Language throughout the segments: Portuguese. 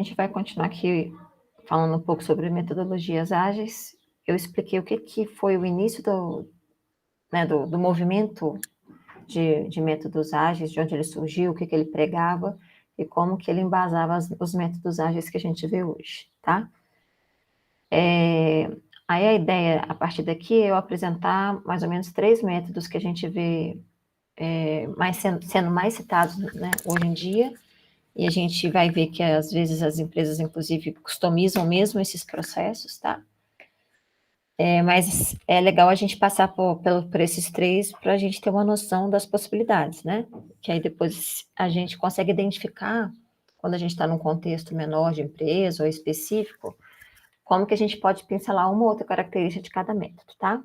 A gente vai continuar aqui falando um pouco sobre metodologias ágeis. Eu expliquei o que foi o início do movimento de métodos ágeis, de onde ele surgiu, o que ele pregava e como que ele embasava os métodos ágeis que a gente vê hoje, tá? Aí a ideia, a partir daqui, é eu apresentar mais ou menos 3 métodos que a gente vê sendo mais citados, né, hoje em dia, e a gente vai ver que às vezes as empresas, inclusive, customizam mesmo esses processos, tá? Mas é legal a gente passar por esses 3 para a gente ter uma noção das possibilidades, né? Que aí depois a gente consegue identificar, quando a gente está num contexto menor de empresa ou específico, como que a gente pode pincelar uma ou outra característica de cada método, tá?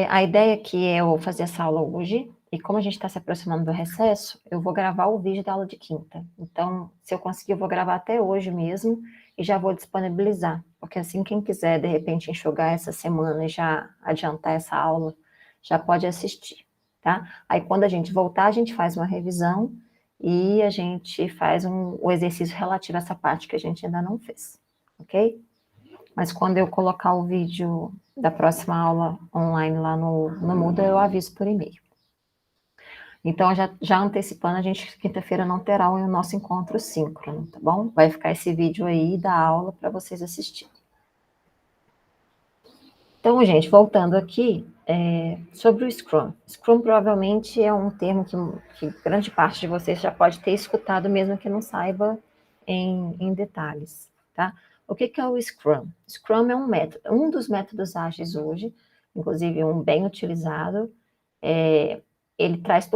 A ideia aqui é eu fazer essa aula hoje, e como a gente está se aproximando do recesso, eu vou gravar o vídeo da aula de quinta. Então, se eu conseguir, eu vou gravar até hoje mesmo, e já vou disponibilizar, porque assim, quem quiser, de repente, enxugar essa semana e já adiantar essa aula, já pode assistir, tá? Aí, quando a gente voltar, a gente faz uma revisão, e a gente faz o exercício relativo a essa parte que a gente ainda não fez, ok? Mas quando eu colocar o vídeo da próxima aula online lá no Moodle, eu aviso por e-mail. Então, já antecipando, a gente quinta-feira não terá o nosso encontro síncrono, tá bom? Vai ficar esse vídeo aí da aula para vocês assistirem. Então, gente, voltando aqui, sobre o Scrum. Scrum provavelmente é um termo que grande parte de vocês já pode ter escutado, mesmo que não saiba em detalhes, tá? O que é o Scrum? Scrum é um método, um dos métodos ágeis hoje, inclusive um bem utilizado. Ele traz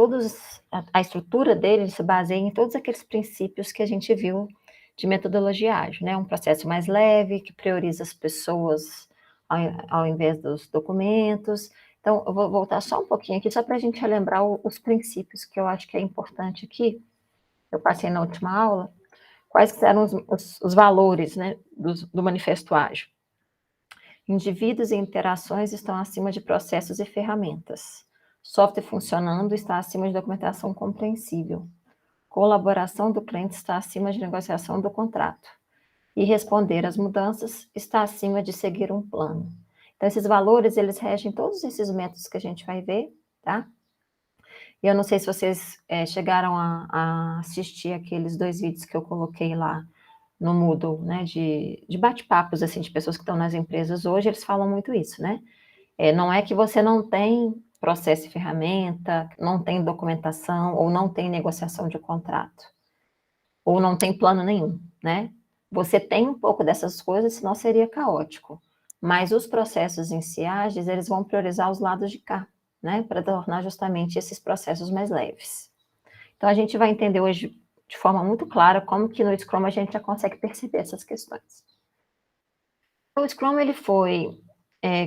a estrutura dele se baseia em todos aqueles princípios que a gente viu de metodologia ágil, né? Um processo mais leve, que prioriza as pessoas ao invés dos documentos. Então, eu vou voltar só um pouquinho aqui, só para a gente relembrar os princípios que eu acho que é importante aqui. Eu passei na última aula. Quais eram os valores, né, do Manifesto Ágil? Indivíduos e interações estão acima de processos e ferramentas. Software funcionando está acima de documentação compreensível. Colaboração do cliente está acima de negociação do contrato. E responder às mudanças está acima de seguir um plano. Então, esses valores, eles regem todos esses métodos que a gente vai ver, tá? E eu não sei se vocês chegaram a assistir aqueles 2 vídeos que eu coloquei lá no Moodle, né, de bate-papos, assim, de pessoas que estão nas empresas hoje, eles falam muito isso, né? Não é que você não tem processo e ferramenta, não tem documentação, ou não tem negociação de contrato, ou não tem plano nenhum, né? Você tem um pouco dessas coisas, senão seria caótico. Mas os processos em si ágeis, eles vão priorizar os lados de cá, né? Para tornar justamente esses processos mais leves. Então, a gente vai entender hoje de forma muito clara como que no Scrum a gente já consegue perceber essas questões. O Scrum, ele foi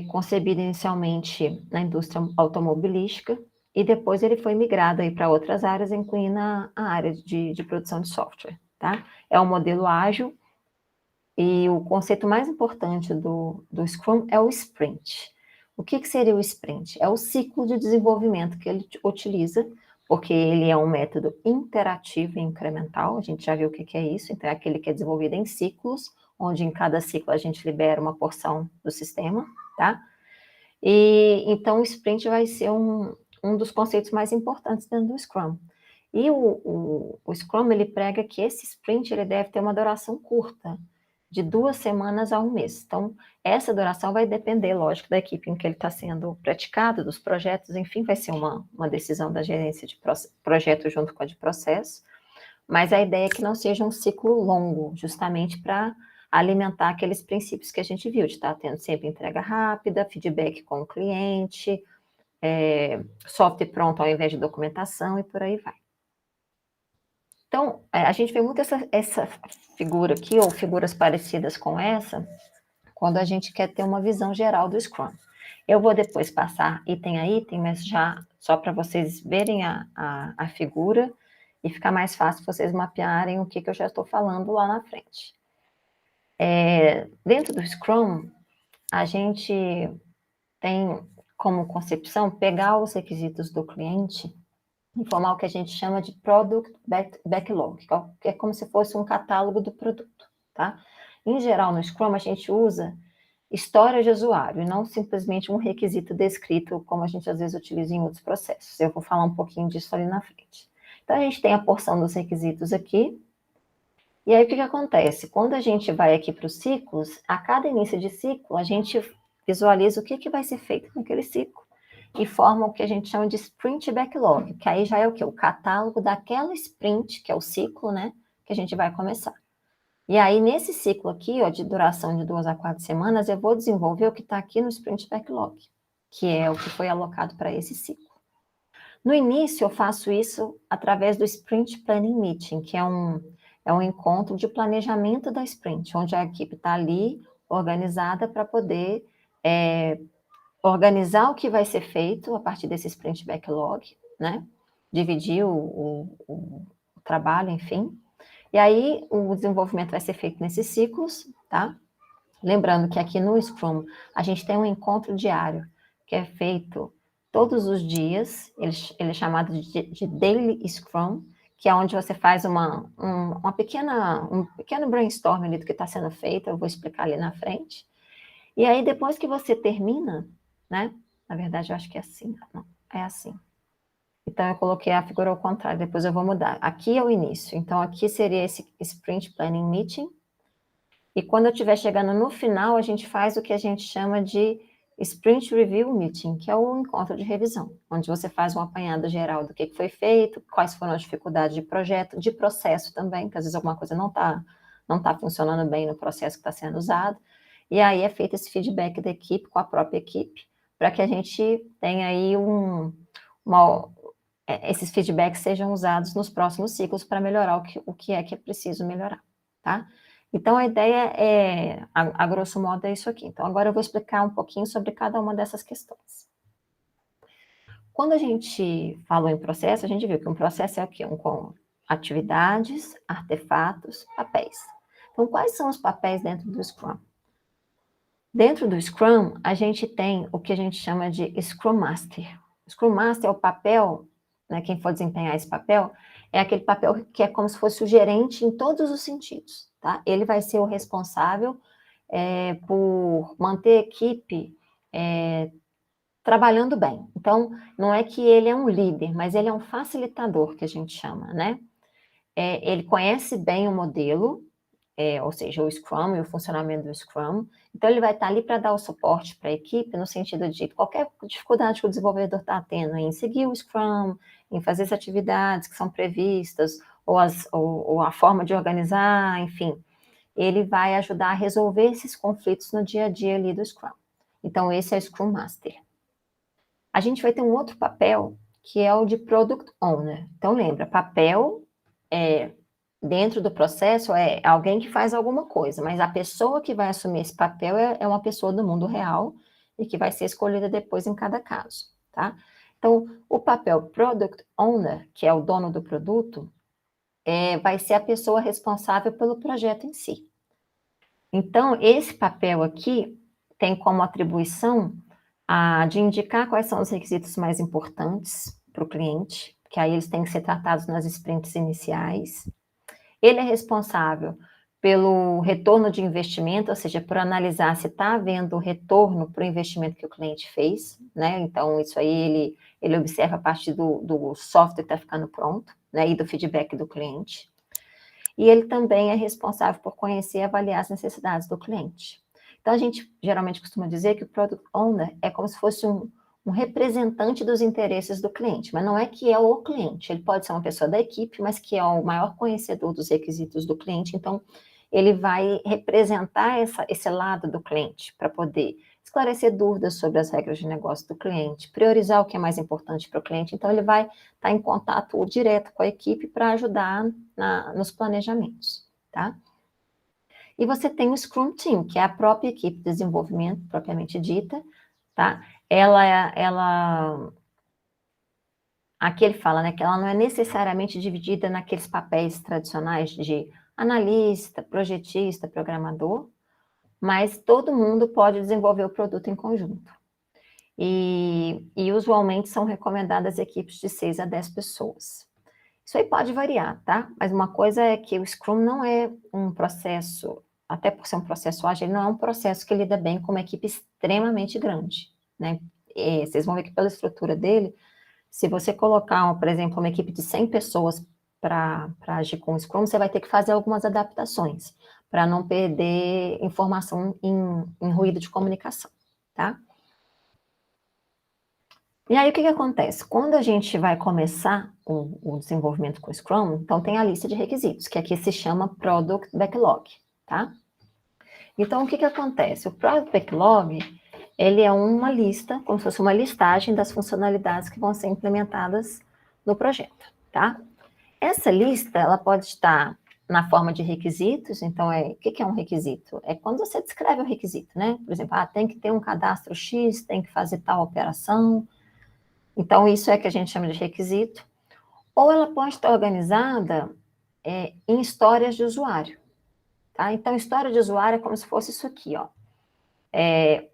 concebido inicialmente na indústria automobilística e depois ele foi migrado para outras áreas, incluindo a área de produção de software, tá? É um modelo ágil e o conceito mais importante do Scrum é o sprint. O que seria o sprint? É o ciclo de desenvolvimento que ele utiliza, porque ele é um método interativo e incremental, a gente já viu o que é isso, então é aquele que é desenvolvido em ciclos, onde em cada ciclo a gente libera uma porção do sistema, tá? E então o sprint vai ser um dos conceitos mais importantes dentro do Scrum. E o Scrum, ele prega que esse sprint ele deve ter uma duração curta, de 2 semanas a 1 mês. Então, essa duração vai depender, lógico, da equipe em que ele está sendo praticado, dos projetos, enfim, vai ser uma decisão da gerência de projeto junto com a de processo, mas a ideia é que não seja um ciclo longo, justamente para alimentar aqueles princípios que a gente viu, de estar tendo sempre entrega rápida, feedback com o cliente, software pronto ao invés de documentação e por aí vai. Então, a gente vê muito essa figura aqui, ou figuras parecidas com essa, quando a gente quer ter uma visão geral do Scrum. Eu vou depois passar item a item, mas já só para vocês verem a figura e ficar mais fácil vocês mapearem o que eu já estou falando lá na frente. Dentro do Scrum, a gente tem como concepção pegar os requisitos do cliente informar o que a gente chama de Product Backlog, que é como se fosse um catálogo do produto, tá? Em geral, no Scrum, a gente usa história de usuário, e não simplesmente um requisito descrito, como a gente às vezes utiliza em outros processos. Eu vou falar um pouquinho disso ali na frente. Então, a gente tem a porção dos requisitos aqui, e aí o que acontece? Quando a gente vai aqui para os ciclos, a cada início de ciclo, a gente visualiza o que vai ser feito naquele ciclo, e forma o que a gente chama de sprint backlog, que aí já é o quê? O catálogo daquela sprint, que é o ciclo, né, que a gente vai começar. E aí, nesse ciclo aqui, ó, de duração de 2 a 4 semanas, eu vou desenvolver o que está aqui no Sprint Backlog, que é o que foi alocado para esse ciclo. No início, eu faço isso através do Sprint Planning Meeting, que é um encontro de planejamento da sprint, onde a equipe está ali organizada para poder organizar o que vai ser feito a partir desse Sprint Backlog, né? Dividir o trabalho, enfim. E aí, o desenvolvimento vai ser feito nesses ciclos, tá? Lembrando que aqui no Scrum, a gente tem um encontro diário, que é feito todos os dias, ele é chamado de Daily Scrum, que é onde você faz um pequeno brainstorm ali do que está sendo feito, eu vou explicar ali na frente. E aí, depois que você termina, né? Na verdade, eu acho que é assim, não, é assim. Então, eu coloquei a figura ao contrário, depois eu vou mudar. Aqui é o início, então aqui seria esse Sprint Planning Meeting, e quando eu estiver chegando no final, a gente faz o que a gente chama de Sprint Review Meeting, que é o encontro de revisão, onde você faz um apanhado geral do que foi feito, quais foram as dificuldades de projeto, de processo também, que às vezes alguma coisa não tá funcionando bem no processo que está sendo usado, e aí é feito esse feedback da equipe com a própria equipe, para que a gente tenha aí esses feedbacks sejam usados nos próximos ciclos para melhorar o que é preciso melhorar, tá? Então, a ideia é, a grosso modo, é isso aqui. Então, agora eu vou explicar um pouquinho sobre cada uma dessas questões. Quando a gente falou em processo, a gente viu que um processo é o quê? Com atividades, artefatos, papéis. Então, quais são os papéis dentro do Scrum? Dentro do Scrum, a gente tem o que a gente chama de Scrum Master. O Scrum Master é o papel, né, quem for desempenhar esse papel, é aquele papel que é como se fosse o gerente em todos os sentidos, tá? Ele vai ser o responsável por manter a equipe trabalhando bem. Então, não é que ele é um líder, mas ele é um facilitador, que a gente chama, né? Ele conhece bem o modelo, ou seja, o Scrum e o funcionamento do Scrum. Então, ele vai estar ali para dar o suporte para a equipe, no sentido de qualquer dificuldade que o desenvolvedor está tendo em seguir o Scrum, em fazer as atividades que são previstas, ou a forma de organizar, enfim, ele vai ajudar a resolver esses conflitos no dia a dia ali do Scrum. Então, esse é o Scrum Master. A gente vai ter um outro papel, que é o de Product Owner. Então, lembra, papel dentro do processo é alguém que faz alguma coisa, mas a pessoa que vai assumir esse papel é uma pessoa do mundo real e que vai ser escolhida depois em cada caso, tá? Então, o papel Product Owner, que é o dono do produto, vai ser a pessoa responsável pelo projeto em si. Então, esse papel aqui tem como atribuição de indicar quais são os requisitos mais importantes para o cliente, que aí eles têm que ser tratados nas sprints iniciais. Ele é responsável pelo retorno de investimento, ou seja, por analisar se está havendo retorno para o investimento que o cliente fez, né? Então, isso aí ele observa a partir do software que está ficando pronto, né? E do feedback do cliente. E ele também é responsável por conhecer e avaliar as necessidades do cliente. Então, a gente geralmente costuma dizer que o Product Owner é como se fosse um representante dos interesses do cliente, mas não é que é o cliente, ele pode ser uma pessoa da equipe, mas que é o maior conhecedor dos requisitos do cliente, então ele vai representar esse lado do cliente para poder esclarecer dúvidas sobre as regras de negócio do cliente, priorizar o que é mais importante para o cliente, então ele vai estar em contato direto com a equipe para ajudar nos planejamentos, tá? E você tem o Scrum Team, que é a própria equipe de desenvolvimento, propriamente dita, tá? Aqui ele fala, né, que ela não é necessariamente dividida naqueles papéis tradicionais de analista, projetista, programador, mas todo mundo pode desenvolver o produto em conjunto. e usualmente são recomendadas equipes de 6 a 10 pessoas. Isso aí pode variar, tá? Mas uma coisa é que o Scrum não é um processo, até por ser um processo ágil, ele não é um processo que lida bem com uma equipe extremamente grande, né? Vocês vão ver que pela estrutura dele, se você colocar, por exemplo, uma equipe de 100 pessoas para agir com o Scrum, você vai ter que fazer algumas adaptações, para não perder informação em ruído de comunicação, tá? E aí, o que acontece? Quando a gente vai começar o desenvolvimento com o Scrum, então tem a lista de requisitos, que aqui se chama Product Backlog, tá? Então, o que acontece? O Product Backlog, ele é uma lista, como se fosse uma listagem das funcionalidades que vão ser implementadas no projeto, tá? Essa lista, ela pode estar na forma de requisitos, então, o que é um requisito? É quando você descreve o requisito, né? Por exemplo, tem que ter um cadastro X, tem que fazer tal operação. Então, isso é que a gente chama de requisito. Ou ela pode estar organizada em histórias de usuário, tá? Então, história de usuário é como se fosse isso aqui, ó. É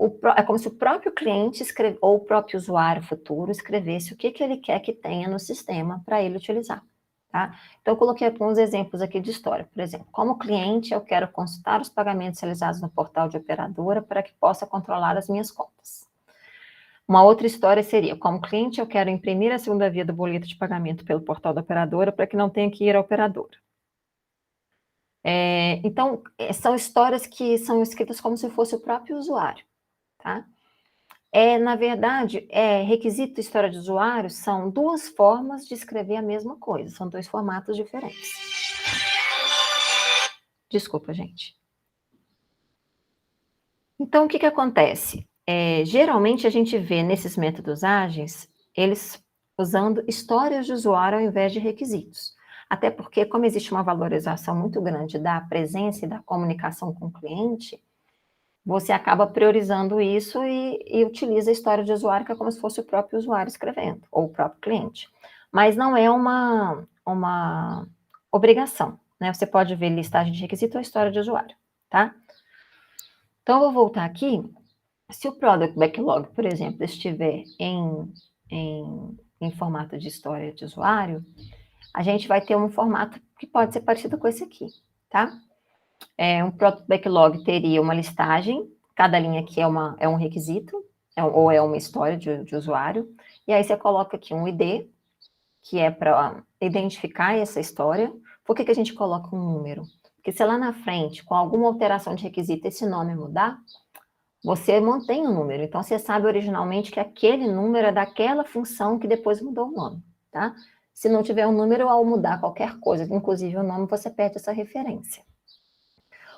como se o próprio cliente ou o próprio usuário futuro escrevesse o que ele quer que tenha no sistema para ele utilizar, tá? Então, eu coloquei alguns exemplos aqui de história. Por exemplo, como cliente, eu quero consultar os pagamentos realizados no portal de operadora para que possa controlar as minhas contas. Uma outra história seria, como cliente, eu quero imprimir a segunda via do boleto de pagamento pelo portal da operadora para que não tenha que ir à operadora. Então, são histórias que são escritas como se fosse o próprio usuário, tá? Na verdade, requisito e história de usuário são duas formas de escrever a mesma coisa, são dois formatos diferentes. Desculpa, gente. Então, o que acontece? Geralmente, a gente vê nesses métodos ágeis, eles usando histórias de usuário ao invés de requisitos. Até porque, como existe uma valorização muito grande da presença e da comunicação com o cliente, você acaba priorizando isso e utiliza a história de usuário, que é como se fosse o próprio usuário escrevendo, ou o próprio cliente. Mas não é uma obrigação, né? Você pode ver listagem de requisito ou história de usuário, tá? Então, eu vou voltar aqui. Se o Product Backlog, por exemplo, estiver em formato de história de usuário, a gente vai ter um formato que pode ser parecido com esse aqui, tá? Um Product Backlog teria uma listagem, cada linha aqui é um requisito, ou é uma história de usuário, e aí você coloca aqui um ID, que é para identificar essa história. Por que a gente coloca um número? Porque se lá na frente, com alguma alteração de requisito, esse nome mudar, você mantém o número. Então, você sabe originalmente que aquele número é daquela função que depois mudou o nome, tá? Se não tiver um número, ao mudar qualquer coisa, inclusive o nome, você perde essa referência.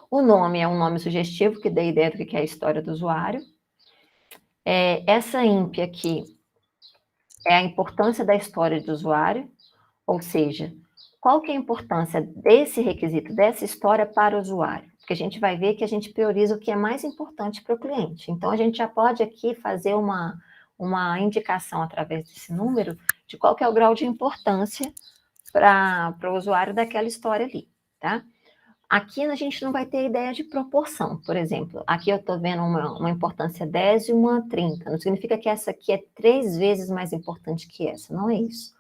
O nome é um nome sugestivo, que dá ideia do que é a história do usuário. Essa IMP aqui é a importância da história do usuário, ou seja, qual que é a importância desse requisito, dessa história para o usuário? Porque a gente vai ver que a gente prioriza o que é mais importante para o cliente. Então, a gente já pode aqui fazer uma indicação através desse número de qual que é o grau de importância para o usuário daquela história ali, tá? Aqui a gente não vai ter ideia de proporção, por exemplo. Aqui eu estou vendo uma importância 10 e uma 30. Não significa que essa aqui é 3 vezes mais importante que essa, não é isso.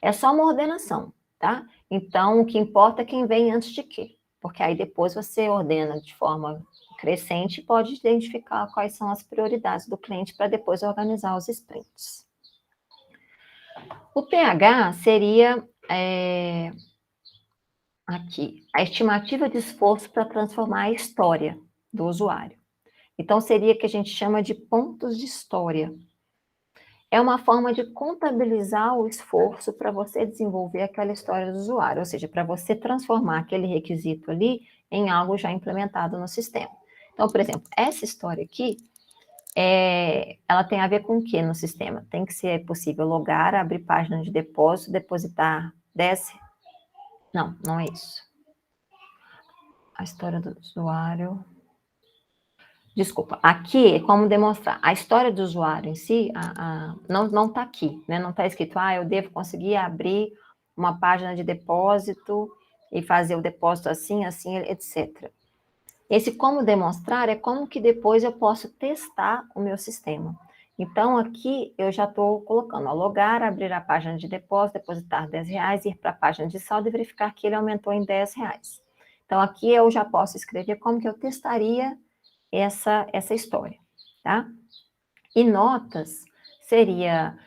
É só uma ordenação, tá? Então, o que importa é quem vem antes de quê. Porque aí depois você ordena de forma crescente e pode identificar quais são as prioridades do cliente para depois organizar os sprints. O PH seria aqui a estimativa de esforço para transformar a história do usuário. Então, seria o que a gente chama de pontos de história. É uma forma de contabilizar o esforço para você desenvolver aquela história do usuário, ou seja, para você transformar aquele requisito ali em algo já implementado no sistema. Então, por exemplo, essa história aqui, ela tem a ver com o que no sistema? Tem que ser possível logar, abrir página de depósito, depositar 10... Não, não é isso. A história do usuário... Desculpa, aqui é como demonstrar. A história do usuário em si não está aqui, né? Não está escrito, eu devo conseguir abrir uma página de depósito e fazer o depósito assim, assim, etc. Esse como demonstrar é como que depois eu posso testar o meu sistema. Então, aqui eu já estou colocando, ó, logar, abrir a página de depósito, depositar R$10, ir para a página de saldo e verificar que ele aumentou em R$10. Então, aqui eu já posso escrever como que eu testaria essa história, tá? E notas seria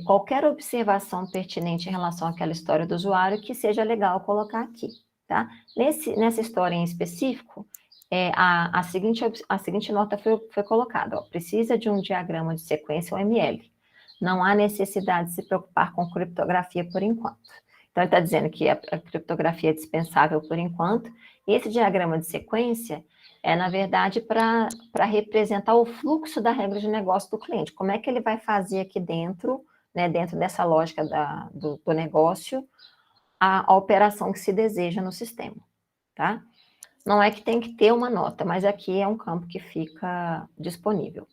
qualquer observação pertinente em relação àquela história do usuário que seja legal colocar aqui, tá? Nessa história em específico, a seguinte nota foi colocada, ó, precisa de um diagrama de sequência UML. Não há necessidade de se preocupar com criptografia por enquanto. Então, ele está dizendo que a criptografia é dispensável por enquanto, e esse diagrama de sequência na verdade, para representar o fluxo da regra de negócio do cliente. Como é que ele vai fazer aqui dentro, né, dentro dessa lógica do negócio, a operação que se deseja no sistema, tá? Não é que tem que ter uma nota, mas aqui é um campo que fica disponível.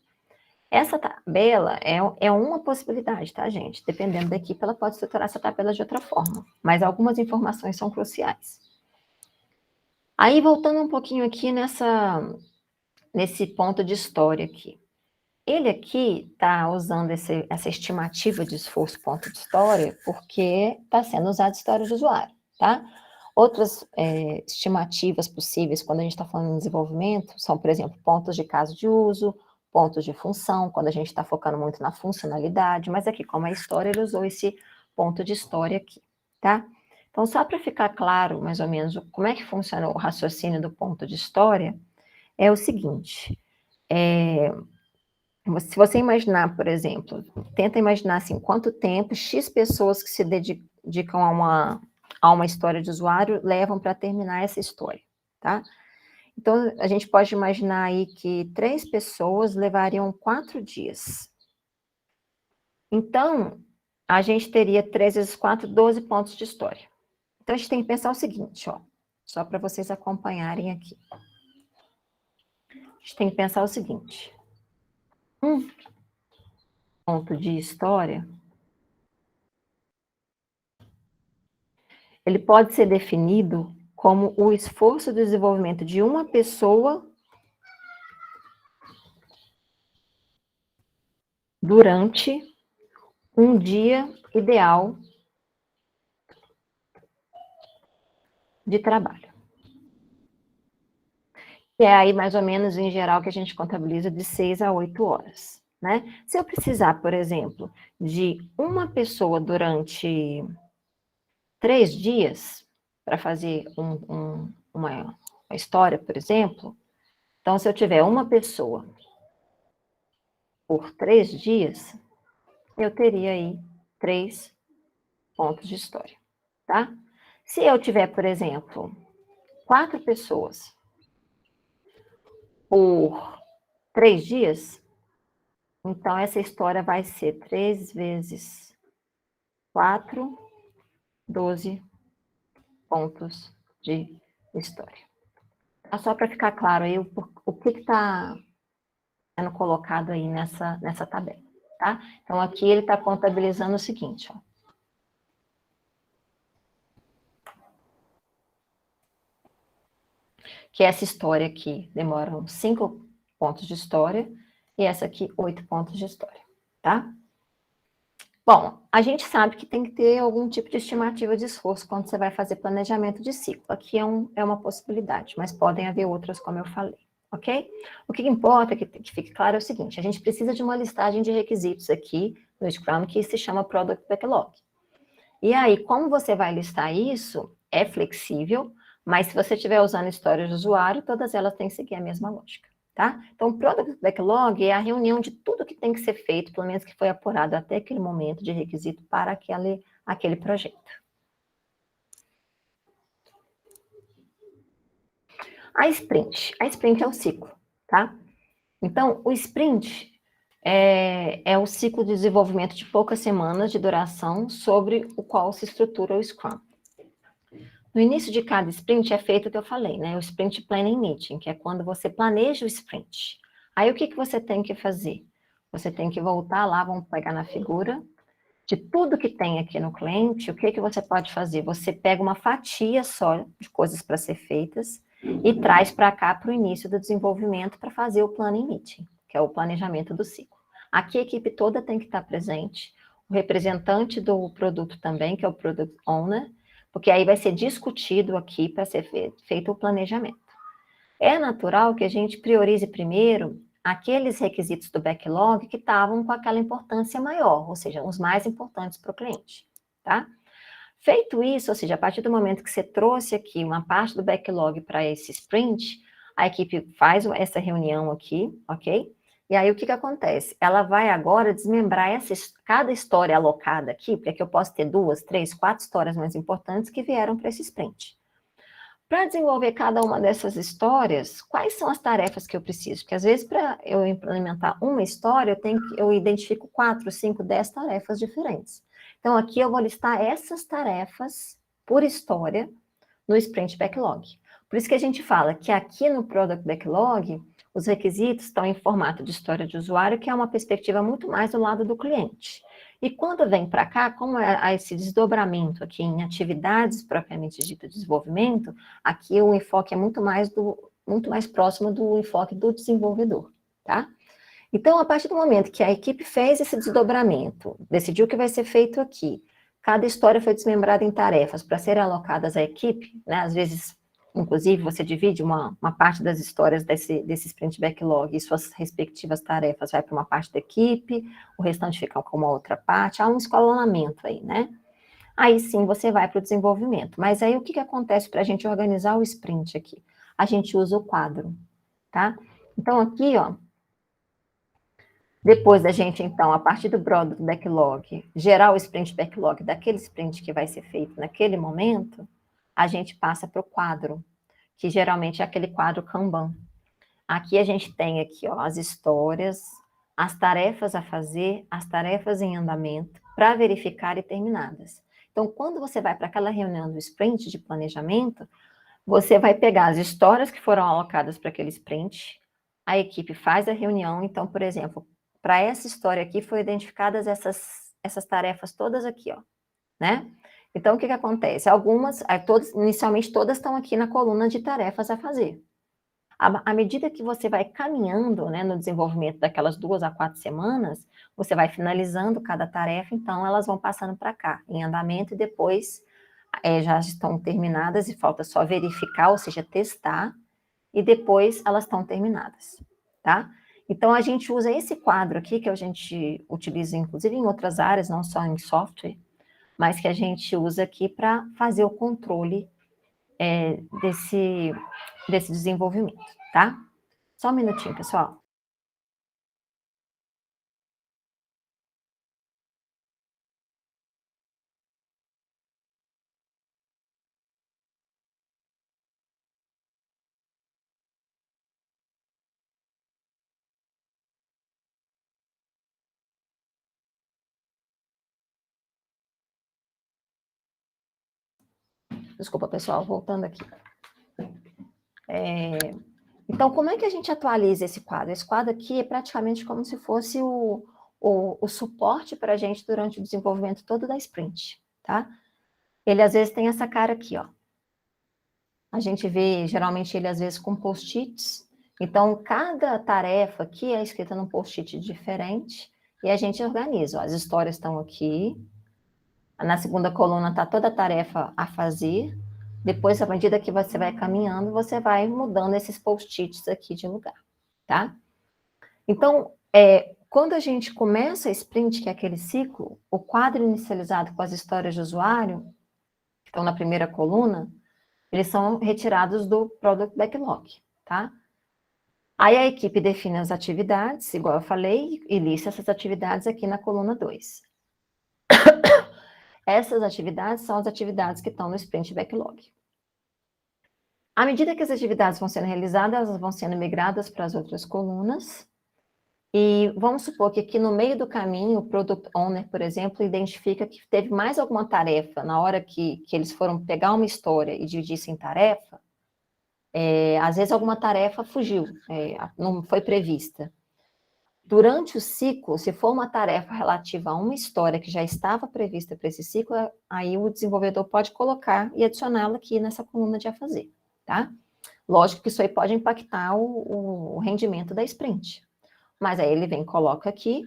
Essa tabela é uma possibilidade, tá, gente? Dependendo da equipe, ela pode estruturar essa tabela de outra forma, mas algumas informações são cruciais. Aí, voltando um pouquinho aqui nesse ponto de história aqui. Ele aqui está usando essa estimativa de esforço ponto de história porque está sendo usada história de usuário, tá? Outras estimativas possíveis quando a gente está falando em desenvolvimento são, por exemplo, pontos de caso de uso, pontos de função, quando a gente está focando muito na funcionalidade, mas aqui, como é história, ele usou esse ponto de história aqui, tá? Então, só para ficar claro, mais ou menos, como é que funciona o raciocínio do ponto de história, é o seguinte, se você imaginar, por exemplo, tenta imaginar assim, quanto tempo X pessoas que se dedicam a uma história de usuário levam para terminar essa história, tá? Então, a gente pode imaginar aí que 3 pessoas levariam 4 dias. Então, a gente teria 3 vezes 4, 12 pontos de história. Então, a gente tem que pensar o seguinte, ó, só para vocês acompanharem aqui. A gente tem que pensar o seguinte. Ponto de história, ele pode ser definido como o esforço de desenvolvimento de uma pessoa durante um dia ideal de trabalho. Que é aí, mais ou menos, em geral, que a gente contabiliza de 6 a 8 horas, né? Se eu precisar, por exemplo, de uma pessoa durante 3 dias para fazer uma história, por exemplo, então, se eu tiver uma pessoa por 3 dias, eu teria aí 3 pontos de história, tá? Se eu tiver, por exemplo, 4 pessoas por 3 dias, então essa história vai ser 3 vezes 4, 12 pontos de história. Tá? Só para ficar claro aí o que está sendo colocado aí nessa tabela, tá? Então, aqui ele está contabilizando o seguinte, ó. Que essa história aqui demora 5 pontos de história e essa aqui 8 pontos de história, tá? Bom, a gente sabe que tem que ter algum tipo de estimativa de esforço quando você vai fazer planejamento de ciclo. Aqui é uma possibilidade, mas podem haver outras, como eu falei, ok? O que importa que fique claro é o seguinte, a gente precisa de uma listagem de requisitos aqui no Scrum que se chama Product Backlog. E aí, como você vai listar isso, é flexível, mas se você estiver usando histórias de usuário, todas elas têm que seguir a mesma lógica, tá? Então, o Product Backlog é a reunião de tudo que tem que ser feito, pelo menos que foi apurado até aquele momento de requisito para aquele projeto. A sprint é o ciclo, tá? Então, o sprint é o ciclo de desenvolvimento de poucas semanas de duração sobre o qual se estrutura o Scrum. No início de cada sprint é feito o que eu falei, né? O Sprint Planning Meeting, que é quando você planeja o sprint. Aí o que você tem que fazer? Você tem que voltar lá, vamos pegar na figura, de tudo que tem aqui no cliente, o que você pode fazer? Você pega uma fatia só de coisas para ser feitas e traz para cá para o início do desenvolvimento para fazer o Planning Meeting, que é o planejamento do ciclo. Aqui a equipe toda tem que estar presente, o representante do produto também, que é o Product Owner, porque aí vai ser discutido aqui para ser feito o planejamento. É natural que a gente priorize primeiro aqueles requisitos do backlog que estavam com aquela importância maior, ou seja, os mais importantes para o cliente, tá? Feito isso, ou seja, a partir do momento que você trouxe aqui uma parte do backlog para esse sprint, a equipe faz essa reunião aqui, ok? E aí o que acontece? Ela vai agora desmembrar cada história alocada aqui, porque aqui eu posso ter 2, 3, 4 histórias mais importantes que vieram para esse sprint. Para desenvolver cada uma dessas histórias, quais são as tarefas que eu preciso? Porque às vezes, para eu implementar uma história, eu identifico 4, 5, 10 tarefas diferentes. Então, aqui eu vou listar essas tarefas por história no Sprint Backlog. Por isso que a gente fala que aqui no Product Backlog, os requisitos estão em formato de história de usuário, que é uma perspectiva muito mais do lado do cliente. E quando vem para cá, como há esse desdobramento aqui em atividades propriamente dita de desenvolvimento, aqui o enfoque é muito mais próximo do enfoque do desenvolvedor, tá? Então, a partir do momento que a equipe fez esse desdobramento, decidiu o que vai ser feito aqui, cada história foi desmembrada em tarefas para serem alocadas à equipe, né? Às vezes, inclusive, você divide uma parte das histórias desse sprint backlog e suas respectivas tarefas vai para uma parte da equipe, o restante fica com uma outra parte, há um escalonamento aí, né? Aí sim você vai para o desenvolvimento. Mas aí o que acontece para a gente organizar o sprint aqui? A gente usa o quadro, tá? Então aqui, ó, depois da gente, então, a partir do Product Backlog, gerar o Sprint Backlog daquele sprint que vai ser feito naquele momento, a gente passa para o quadro, que geralmente é aquele quadro Kanban. Aqui a gente tem aqui, ó, as histórias, as tarefas a fazer, as tarefas em andamento, para verificar e terminadas. Então, quando você vai para aquela reunião do sprint de planejamento, você vai pegar as histórias que foram alocadas para aquele sprint, a equipe faz a reunião, então, por exemplo, para essa história aqui, foram identificadas essas tarefas todas aqui, ó, né? Então, o que acontece? Inicialmente todas estão aqui na coluna de tarefas a fazer. À medida que você vai caminhando, né, no desenvolvimento daquelas 2 a 4 semanas, você vai finalizando cada tarefa, então elas vão passando para cá, em andamento, e depois já estão terminadas e falta só verificar, ou seja, testar, e depois elas estão terminadas, tá? Então, a gente usa esse quadro aqui, que a gente utiliza, inclusive, em outras áreas, não só em software, mas que a gente usa aqui para fazer o controle desse desenvolvimento, tá? Só um minutinho, pessoal. Desculpa, pessoal, voltando aqui. Então, como é que a gente atualiza esse quadro? Esse quadro aqui é praticamente como se fosse o suporte para a gente durante o desenvolvimento todo da sprint, tá? Ele, às vezes, tem essa cara aqui, ó. A gente vê, geralmente, ele, às vezes, com post-its. Então, cada tarefa aqui é escrita num post-it diferente e a gente organiza. Ó, as histórias estão aqui. Na segunda coluna está toda a tarefa a fazer. Depois, à medida que você vai caminhando, você vai mudando esses post-its aqui de lugar, tá? Então, quando a gente começa a sprint, que é aquele ciclo, o quadro inicializado com as histórias de usuário, que estão na primeira coluna, eles são retirados do Product Backlog, tá? Aí a equipe define as atividades, igual eu falei, e lista essas atividades aqui na coluna 2. Essas atividades são as atividades que estão no Sprint Backlog. À medida que as atividades vão sendo realizadas, elas vão sendo migradas para as outras colunas. E vamos supor que aqui no meio do caminho, o Product Owner, por exemplo, identifica que teve mais alguma tarefa na hora que eles foram pegar uma história e dividir isso em tarefa. Às vezes alguma tarefa fugiu, não foi prevista. Durante o ciclo, se for uma tarefa relativa a uma história que já estava prevista para esse ciclo, aí o desenvolvedor pode colocar e adicioná-la aqui nessa coluna de a fazer, tá? Lógico que isso aí pode impactar o rendimento da sprint. Mas aí ele vem, coloca aqui,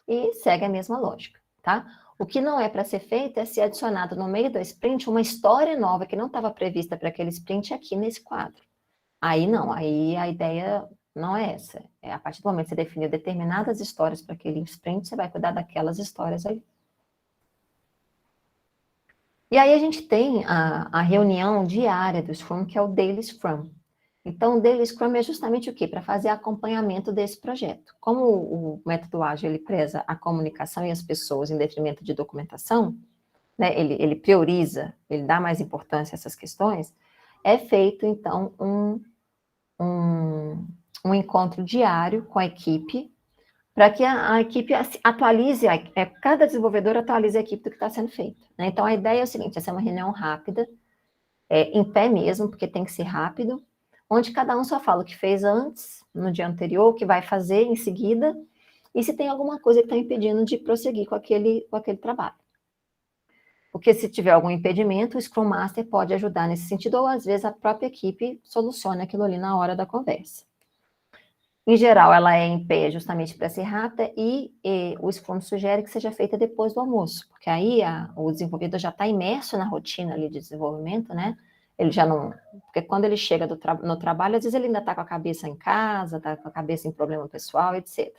e segue a mesma lógica, tá? O que não é para ser feito é ser adicionado no meio do sprint uma história nova que não estava prevista para aquele sprint aqui nesse quadro. Aí não, aí a ideia não é essa. É a partir do momento que você definiu determinadas histórias para aquele sprint, você vai cuidar daquelas histórias aí. E aí a gente tem a reunião diária do Scrum, que é o Daily Scrum. Então, o Daily Scrum é justamente o quê? Para fazer acompanhamento desse projeto. Como o método ágil ele preza a comunicação e as pessoas em detrimento de documentação, né, ele prioriza, ele dá mais importância a essas questões, é feito, então, um encontro diário com a equipe, para que a equipe atualize, cada desenvolvedor atualize a equipe do que está sendo feito. Né? Então, a ideia é o seguinte, essa é uma reunião rápida, em pé mesmo, porque tem que ser rápido, onde cada um só fala o que fez antes, no dia anterior, o que vai fazer em seguida, e se tem alguma coisa que está impedindo de prosseguir com aquele trabalho. Porque se tiver algum impedimento, o Scrum Master pode ajudar nesse sentido, ou às vezes a própria equipe soluciona aquilo ali na hora da conversa. Em geral, ela é em pé justamente para ser rápida e o Scrum sugere que seja feita depois do almoço, porque aí o desenvolvedor já está imerso na rotina ali de desenvolvimento, né? Ele já não... Porque quando ele chega no trabalho, às vezes ele ainda está com a cabeça em casa, está com a cabeça em problema pessoal, etc.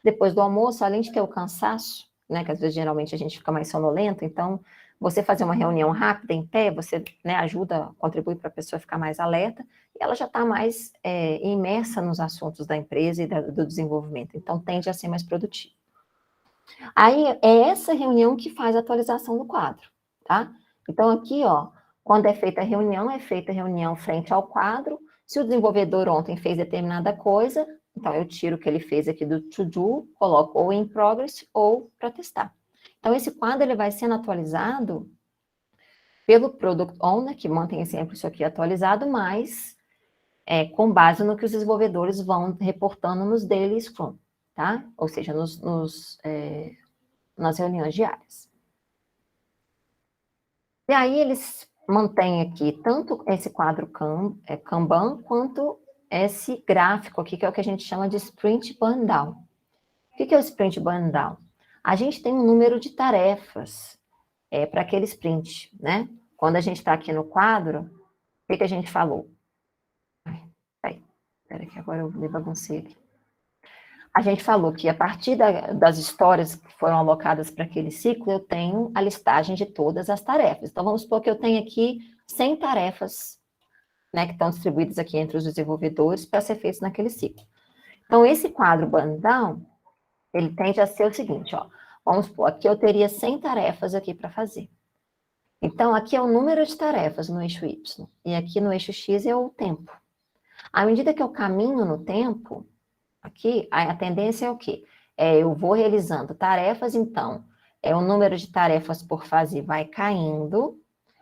Depois do almoço, além de ter o cansaço, né? Que às vezes geralmente a gente fica mais sonolento, então você fazer uma reunião rápida em pé, você, né, ajuda, contribui para a pessoa ficar mais alerta, e ela já está mais imersa nos assuntos da empresa e do desenvolvimento, então tende a ser mais produtivo. Aí é essa reunião que faz a atualização do quadro, tá? Então aqui, ó, quando é feita a reunião frente ao quadro. Se o desenvolvedor ontem fez determinada coisa, então eu tiro o que ele fez aqui do to-do, coloco ou em progress ou para testar. Então esse quadro ele vai sendo atualizado pelo Product Owner, que mantém sempre isso aqui atualizado, mas com base no que os desenvolvedores vão reportando nos Daily Scrum, tá? Ou seja, nas reuniões diárias. E aí eles mantêm aqui tanto esse quadro Kanban, quanto esse gráfico aqui, que é o que a gente chama de Sprint Burn Down. O que é o Sprint Burn Down? A gente tem um número de tarefas para aquele sprint, né? Quando a gente está aqui no quadro, o que a gente falou? Espera que agora eu me baguncei aqui. A gente falou que a partir das histórias que foram alocadas para aquele ciclo, eu tenho a listagem de todas as tarefas. Então, vamos supor que eu tenho aqui 100 tarefas, né, que estão distribuídas aqui entre os desenvolvedores para ser feitas naquele ciclo. Então, esse quadro burn down, ele tende a ser o seguinte, ó. Vamos supor, aqui eu teria 100 tarefas aqui para fazer. Então, aqui é o número de tarefas no eixo Y, e aqui no eixo X é o tempo. À medida que eu caminho no tempo, aqui, a tendência é o quê? Eu vou realizando tarefas, então, o número de tarefas por fase vai caindo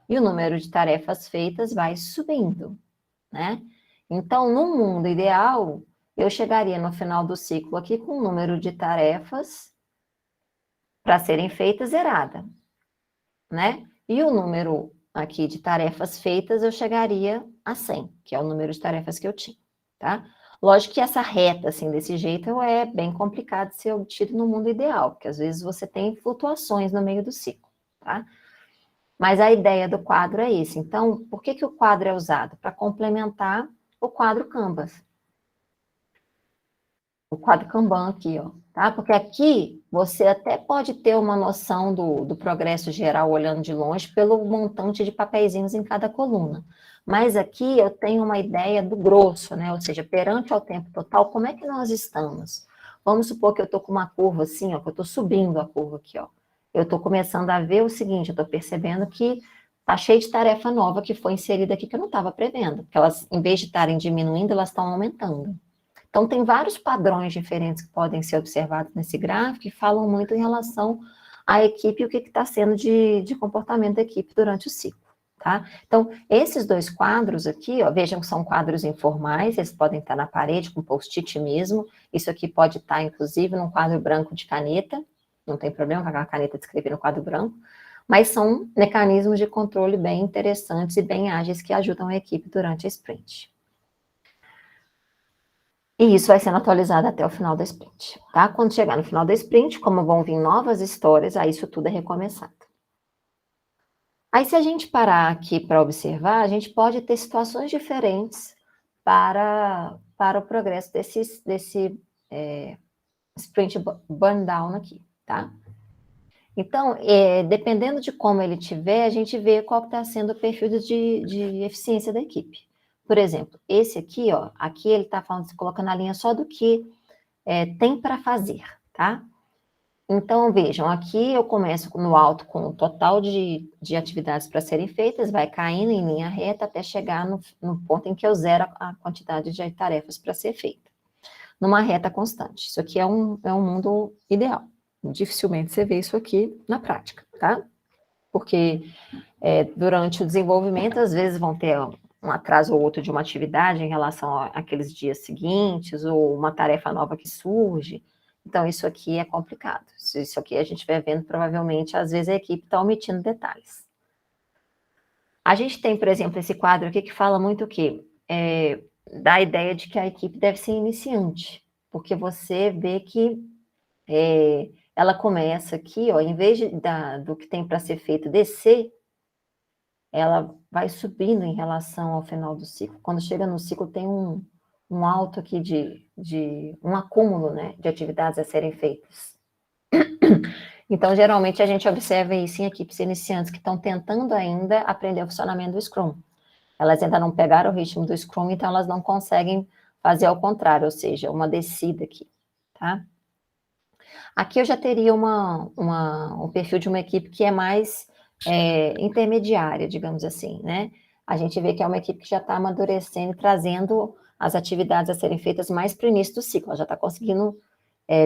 e o número de tarefas feitas vai subindo, né? Então, no mundo ideal, eu chegaria no final do ciclo aqui com o número de tarefas para serem feitas zerada, né? E o número aqui de tarefas feitas, eu chegaria a 100, que é o número de tarefas que eu tinha, tá? Lógico que essa reta, assim, desse jeito, é bem complicado de ser obtido no mundo ideal, porque às vezes você tem flutuações no meio do ciclo, tá? Mas a ideia do quadro é esse. Então, por que o quadro é usado? Para complementar o quadro Canvas. O quadro Kanban aqui, ó, tá? Porque aqui você até pode ter uma noção do progresso geral olhando de longe pelo montante de papeizinhos em cada coluna. Mas aqui eu tenho uma ideia do grosso, né? Ou seja, perante ao tempo total, como é que nós estamos? Vamos supor que eu estou com uma curva assim, ó, que eu estou subindo a curva aqui, ó. Eu estou começando a ver o seguinte, eu estou percebendo que tá cheio de tarefa nova que foi inserida aqui que eu não estava prevendo. Porque elas, em vez de estarem diminuindo, elas estão aumentando. Então, tem vários padrões diferentes que podem ser observados nesse gráfico que falam muito em relação à equipe e o que está sendo de comportamento da equipe durante o ciclo, tá? Então, esses dois quadros aqui, ó, vejam que são quadros informais, eles podem estar na parede com post-it mesmo, isso aqui pode estar, inclusive, num quadro branco de caneta, não tem problema com a caneta de escrever no quadro branco, mas são mecanismos de controle bem interessantes e bem ágeis que ajudam a equipe durante a sprint. E isso vai sendo atualizado até o final da sprint, tá? Quando chegar no final da sprint, como vão vir novas histórias, aí isso tudo é recomeçado. Aí, se a gente parar aqui para observar, a gente pode ter situações diferentes para o progresso desse sprint burn down aqui, tá? Então, dependendo de como ele tiver, a gente vê qual está sendo o perfil de eficiência da equipe. Por exemplo, esse aqui, ó, aqui ele está colocando a linha só do que tem para fazer, tá? Então, vejam, aqui eu começo no alto com o total de atividades para serem feitas, vai caindo em linha reta até chegar no ponto em que eu zero a quantidade de tarefas para ser feita, numa reta constante. Isso aqui é um mundo ideal. Dificilmente você vê isso aqui na prática, tá? Porque durante o desenvolvimento, às vezes vão ter um atraso ou outro de uma atividade em relação àqueles dias seguintes, ou uma tarefa nova que surge. Então, isso aqui é complicado. Isso aqui a gente vai vendo, provavelmente, às vezes a equipe está omitindo detalhes. A gente tem, por exemplo, esse quadro aqui que fala muito o quê? Da ideia de que a equipe deve ser iniciante, porque você vê que ela começa aqui, ó, em vez do que tem para ser feito descer, ela vai subindo em relação ao final do ciclo. Quando chega no ciclo, tem um alto aqui de um acúmulo, né, de atividades a serem feitas. Então, geralmente, a gente observa isso em equipes iniciantes que estão tentando ainda aprender o funcionamento do Scrum. Elas ainda não pegaram o ritmo do Scrum, então elas não conseguem fazer ao contrário, ou seja, uma descida aqui, tá? Aqui eu já teria um perfil de uma equipe que é mais intermediária, digamos assim, né? A gente vê que é uma equipe que já está amadurecendo e trazendo as atividades a serem feitas mais para o início do ciclo. Ela já está conseguindo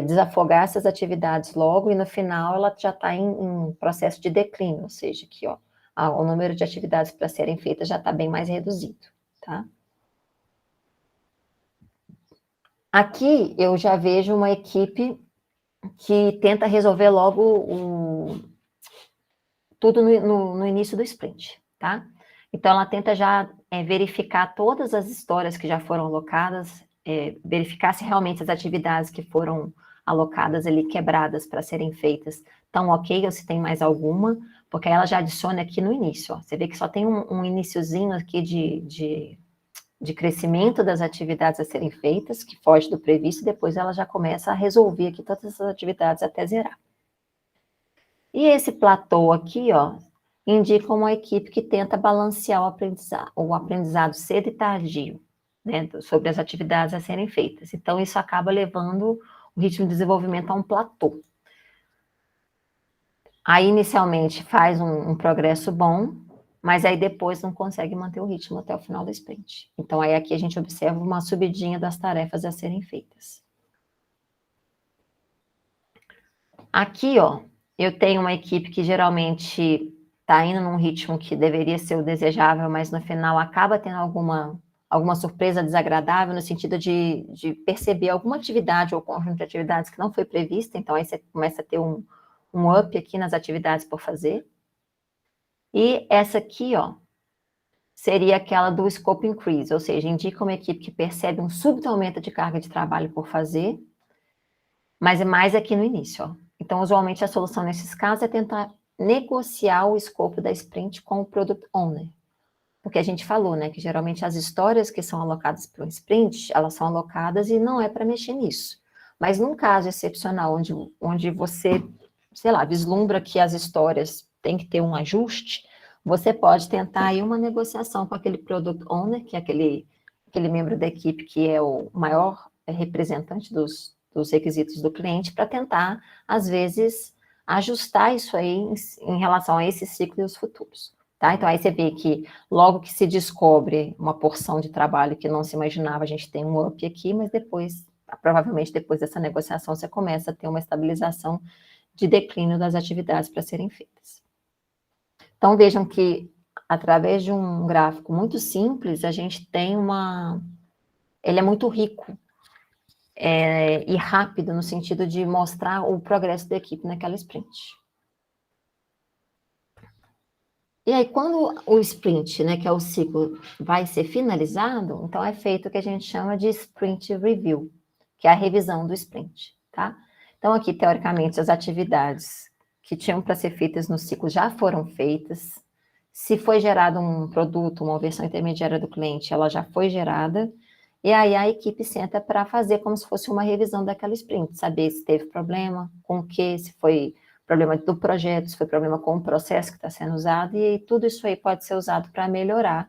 desafogar essas atividades logo e no final ela já está em processo de declínio, ou seja, que o número de atividades para serem feitas já está bem mais reduzido, tá? Aqui eu já vejo uma equipe que tenta resolver logo tudo no início do sprint, tá? Então, ela tenta já verificar todas as histórias que já foram alocadas, verificar se realmente as atividades que foram alocadas ali, quebradas para serem feitas, estão ok, ou se tem mais alguma, porque aí ela já adiciona aqui no início, ó. Você vê que só tem um iniciozinho aqui de crescimento das atividades a serem feitas, que foge do previsto, e depois ela já começa a resolver aqui todas essas atividades até zerar. E esse platô aqui, ó, indica uma equipe que tenta balancear o aprendizado cedo e tardio, né, sobre as atividades a serem feitas. Então, isso acaba levando o ritmo de desenvolvimento a um platô. Aí, inicialmente, faz um progresso bom, mas aí depois não consegue manter o ritmo até o final da sprint. Então, aí aqui a gente observa uma subidinha das tarefas a serem feitas. Aqui, ó, eu tenho uma equipe que geralmente está indo num ritmo que deveria ser o desejável, mas no final acaba tendo alguma surpresa desagradável, no sentido de perceber alguma atividade ou conjunto de atividades que não foi prevista, então aí você começa a ter um up aqui nas atividades por fazer. E essa aqui, ó, seria aquela do scope increase, ou seja, indica uma equipe que percebe um súbito aumento de carga de trabalho por fazer, mas é mais aqui no início, ó. Então, usualmente, a solução nesses casos é tentar negociar o escopo da sprint com o Product Owner. Porque a gente falou, né, que geralmente as histórias que são alocadas para um sprint, elas são alocadas e não é para mexer nisso. Mas num caso excepcional, onde você, sei lá, vislumbra que as histórias têm que ter um ajuste, você pode tentar aí uma negociação com aquele Product Owner, que é aquele membro da equipe que é o maior representante dos requisitos do cliente, para tentar, às vezes, ajustar isso aí em relação a esse ciclo e os futuros. Tá? Então, aí você vê que logo que se descobre uma porção de trabalho que não se imaginava, a gente tem um up aqui, mas depois, provavelmente depois dessa negociação, você começa a ter uma estabilização de declínio das atividades para serem feitas. Então, vejam que, através de um gráfico muito simples, a gente tem ele é muito rico e rápido no sentido de mostrar o progresso da equipe naquela sprint. E aí, quando o sprint, né, que é o ciclo, vai ser finalizado, então é feito o que a gente chama de sprint review, que é a revisão do sprint, tá? Então, aqui, teoricamente, as atividades que tinham para ser feitas no ciclo já foram feitas. Se foi gerado um produto, uma versão intermediária do cliente, ela já foi gerada. E aí a equipe senta para fazer como se fosse uma revisão daquela sprint, saber se teve problema, com o que, se foi problema do projeto, se foi problema com o processo que está sendo usado, e tudo isso aí pode ser usado para melhorar,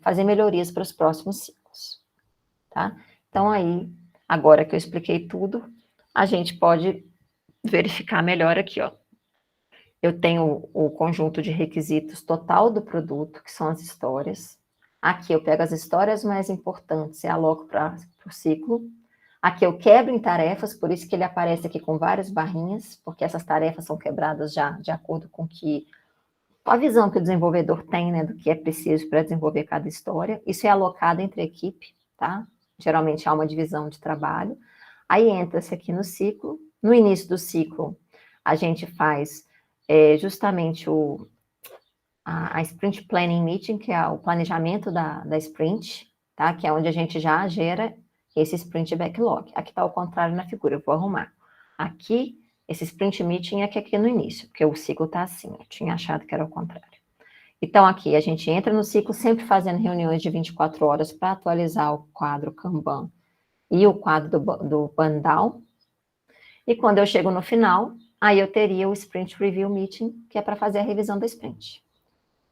fazer melhorias para os próximos ciclos, tá? Então aí, agora que eu expliquei tudo, a gente pode verificar melhor aqui, ó. Eu tenho o conjunto de requisitos total do produto, que são as histórias. Aqui eu pego as histórias mais importantes e aloco para o ciclo. Aqui eu quebro em tarefas, por isso que ele aparece aqui com várias barrinhas, porque essas tarefas são quebradas já de acordo com a visão que o desenvolvedor tem, né, do que é preciso para desenvolver cada história. Isso é alocado entre a equipe, tá? Geralmente há uma divisão de trabalho. Aí entra-se aqui no ciclo. No início do ciclo, a gente faz justamente a Sprint Planning Meeting, que é o planejamento da sprint, tá? Que é onde a gente já gera esse Sprint Backlog. Aqui está o contrário na figura, eu vou arrumar. Aqui, esse Sprint Meeting é aqui no início, porque o ciclo está assim, eu tinha achado que era o contrário. Então, aqui, a gente entra no ciclo sempre fazendo reuniões de 24 horas para atualizar o quadro Kanban e o quadro do Bandown. E quando eu chego no final, aí eu teria o Sprint Review Meeting, que é para fazer a revisão da sprint.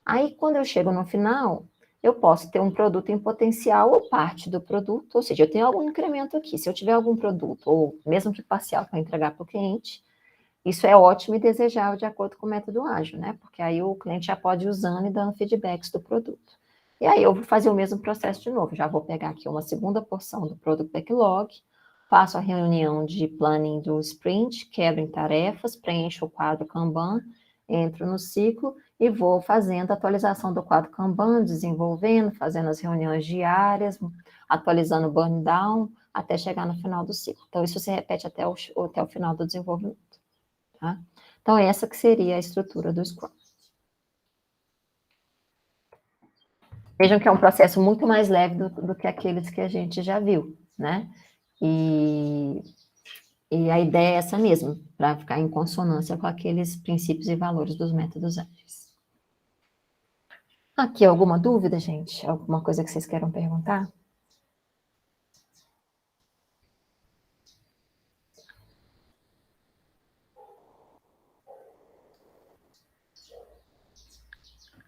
Aí, quando eu chego no final, eu posso ter um produto em potencial ou parte do produto, ou seja, eu tenho algum incremento aqui. Se eu tiver algum produto, ou mesmo que parcial, para entregar para o cliente, isso é ótimo e desejável de acordo com o método ágil, né? Porque aí o cliente já pode ir usando e dando feedbacks do produto. E aí eu vou fazer o mesmo processo de novo. Já vou pegar aqui uma segunda porção do Product Backlog, faço a reunião de planning do sprint, quebro em tarefas, preencho o quadro Kanban, entro no ciclo e vou fazendo a atualização do quadro Kanban, desenvolvendo, fazendo as reuniões diárias, atualizando o burn down, até chegar no final do ciclo. Então, isso se repete até o final do desenvolvimento. Tá? Então, essa que seria a estrutura do Scrum. Vejam que é um processo muito mais leve do que aqueles que a gente já viu, né? E a ideia é essa mesmo, para ficar em consonância com aqueles princípios e valores dos métodos ágeis. Aqui, alguma dúvida, gente? Alguma coisa que vocês queiram perguntar?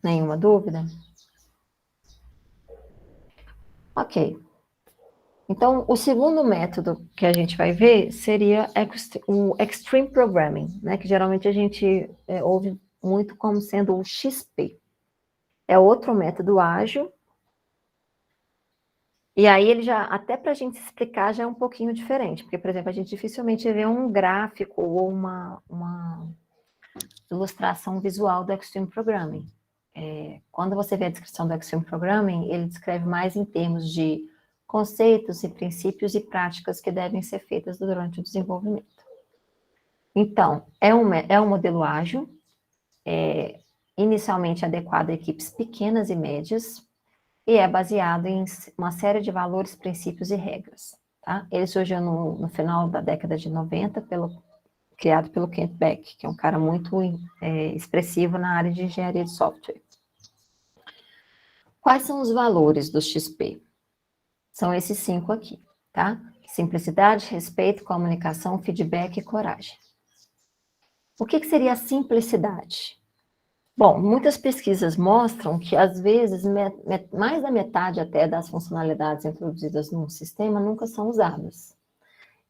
Nenhuma dúvida? Ok. Então, o segundo método que a gente vai ver seria o Extreme Programming, né, que geralmente a gente ouve muito como sendo o XP. É outro método ágil, e aí ele já, até para a gente explicar, já é um pouquinho diferente, porque, por exemplo, a gente dificilmente vê um gráfico ou uma ilustração visual do Extreme Programming. Quando você vê a descrição do Extreme Programming, ele descreve mais em termos de conceitos e princípios e práticas que devem ser feitas durante o desenvolvimento. Então, é um modelo ágil, inicialmente adequado a equipes pequenas e médias, e é baseado em uma série de valores, princípios e regras. Tá? Ele surgiu no final da década de 90, criado pelo Kent Beck, que é um cara muito expressivo na área de engenharia de software. Quais são os valores do XP? São esses 5 aqui, tá? Simplicidade, respeito, comunicação, feedback e coragem. O que seria a simplicidade? Bom, muitas pesquisas mostram que, às vezes, mais da metade até das funcionalidades introduzidas num sistema nunca são usadas.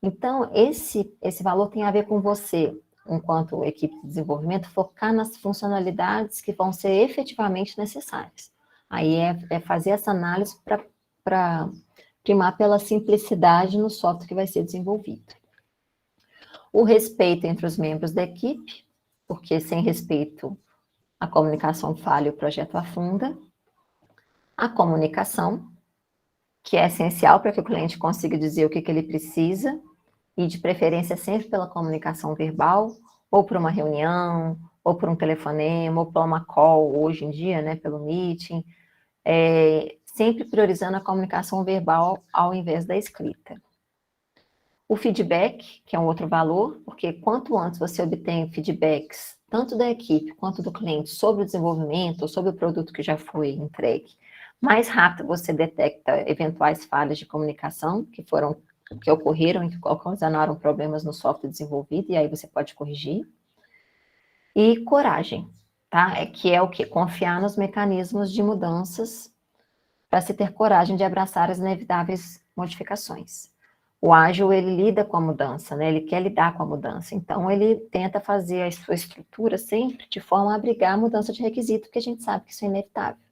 Então, esse valor tem a ver com você, enquanto equipe de desenvolvimento, focar nas funcionalidades que vão ser efetivamente necessárias. Aí é fazer essa análise para primar pela simplicidade no software que vai ser desenvolvido. O respeito entre os membros da equipe, porque sem respeito a comunicação falha e o projeto afunda. A comunicação, que é essencial para que o cliente consiga dizer o que ele precisa, e de preferência sempre pela comunicação verbal, ou por uma reunião, ou por um telefonema, ou por uma call, hoje em dia, né, pelo meeting, sempre priorizando a comunicação verbal ao invés da escrita. O feedback, que é um outro valor, porque quanto antes você obtém feedbacks, tanto da equipe quanto do cliente, sobre o desenvolvimento ou sobre o produto que já foi entregue, mais rápido você detecta eventuais falhas de comunicação que ocorreram e que ocasionaram problemas no software desenvolvido, e aí você pode corrigir. E coragem, tá? Que é o que? Confiar nos mecanismos de mudanças para se ter coragem de abraçar as inevitáveis modificações. O ágil, ele lida com a mudança, né? Ele quer lidar com a mudança. Então, ele tenta fazer a sua estrutura sempre de forma a abrigar a mudança de requisito, porque a gente sabe que isso é inevitável.